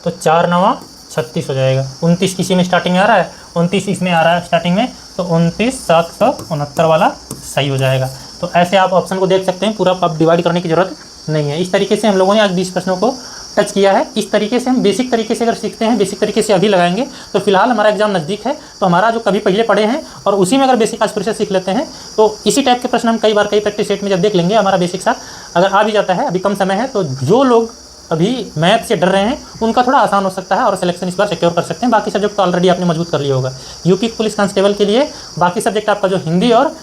तो 4 9 36 हो जाएगा। 29 किसी में स्टार्टिंग में आ रहा है, 29 इसमें आ रहा है स्टार्टिंग में, तो 29,769 वाला सही हो जाएगा। तो ऐसे आप ऑप्शन को देख सकते हैं, पूरा अब डिवाइड करने की ज़रूरत नहीं है। इस तरीके से हम लोगों ने आज 20 प्रश्नों को टच किया है। इस तरीके से हम बेसिक तरीके से अगर सीखते हैं, बेसिक तरीके से अभी लगाएंगे तो फिलहाल हमारा एग्जाम नज़दीक है, तो हमारा जो कभी पहले पढ़े हैं और उसी में अगर बेसिक आज फिर से सीख लेते हैं तो इसी टाइप के प्रश्न हम कई प्रैक्टिस सेट में जब देख लेंगे, हमारा बेसिक सा अगर आ भी जाता है, अभी कम समय है, तो जो लोग अभी मैथ से डर रहे हैं उनका थोड़ा आसान हो सकता है और सिलेक्शन इस बार सिक्योर कर सकते हैं। बाकी सब्जेक्ट तो ऑलरेडी आपने मजबूत कर लिया होगा। यूपी पुलिस कांस्टेबल के लिए बाकी सब्जेक्ट आपका जो हिंदी और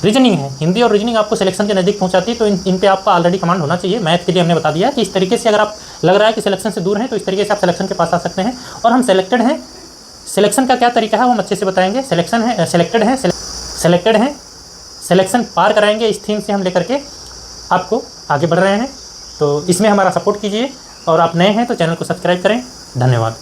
रीजनिंग है, हिंदी और रीजनिंग आपको सिलेक्शन के नज़दीक पहुंचाती है, तो इन पे आपका ऑलरेडी कमांड होना चाहिए। मैथ के लिए हमने बता दिया कि इस तरीके से अगर आप लग रहा है कि सिलेक्शन से दूर हैं तो इस तरीके से आप सिलेक्शन के पास आ सकते हैं। और हम सेलेक्टेड हैं, सिलेक्शन का क्या तरीका है वो हम अच्छे से बताएंगे। सिलेक्शन है, सेलेक्टेड हैं, सिलेक्शन पार कराएंगे, इस थीम से हम लेकर के आपको आगे बढ़ रहे हैं। तो इसमें हमारा सपोर्ट कीजिए और आप नए हैं तो चैनल को सब्सक्राइब करें। धन्यवाद।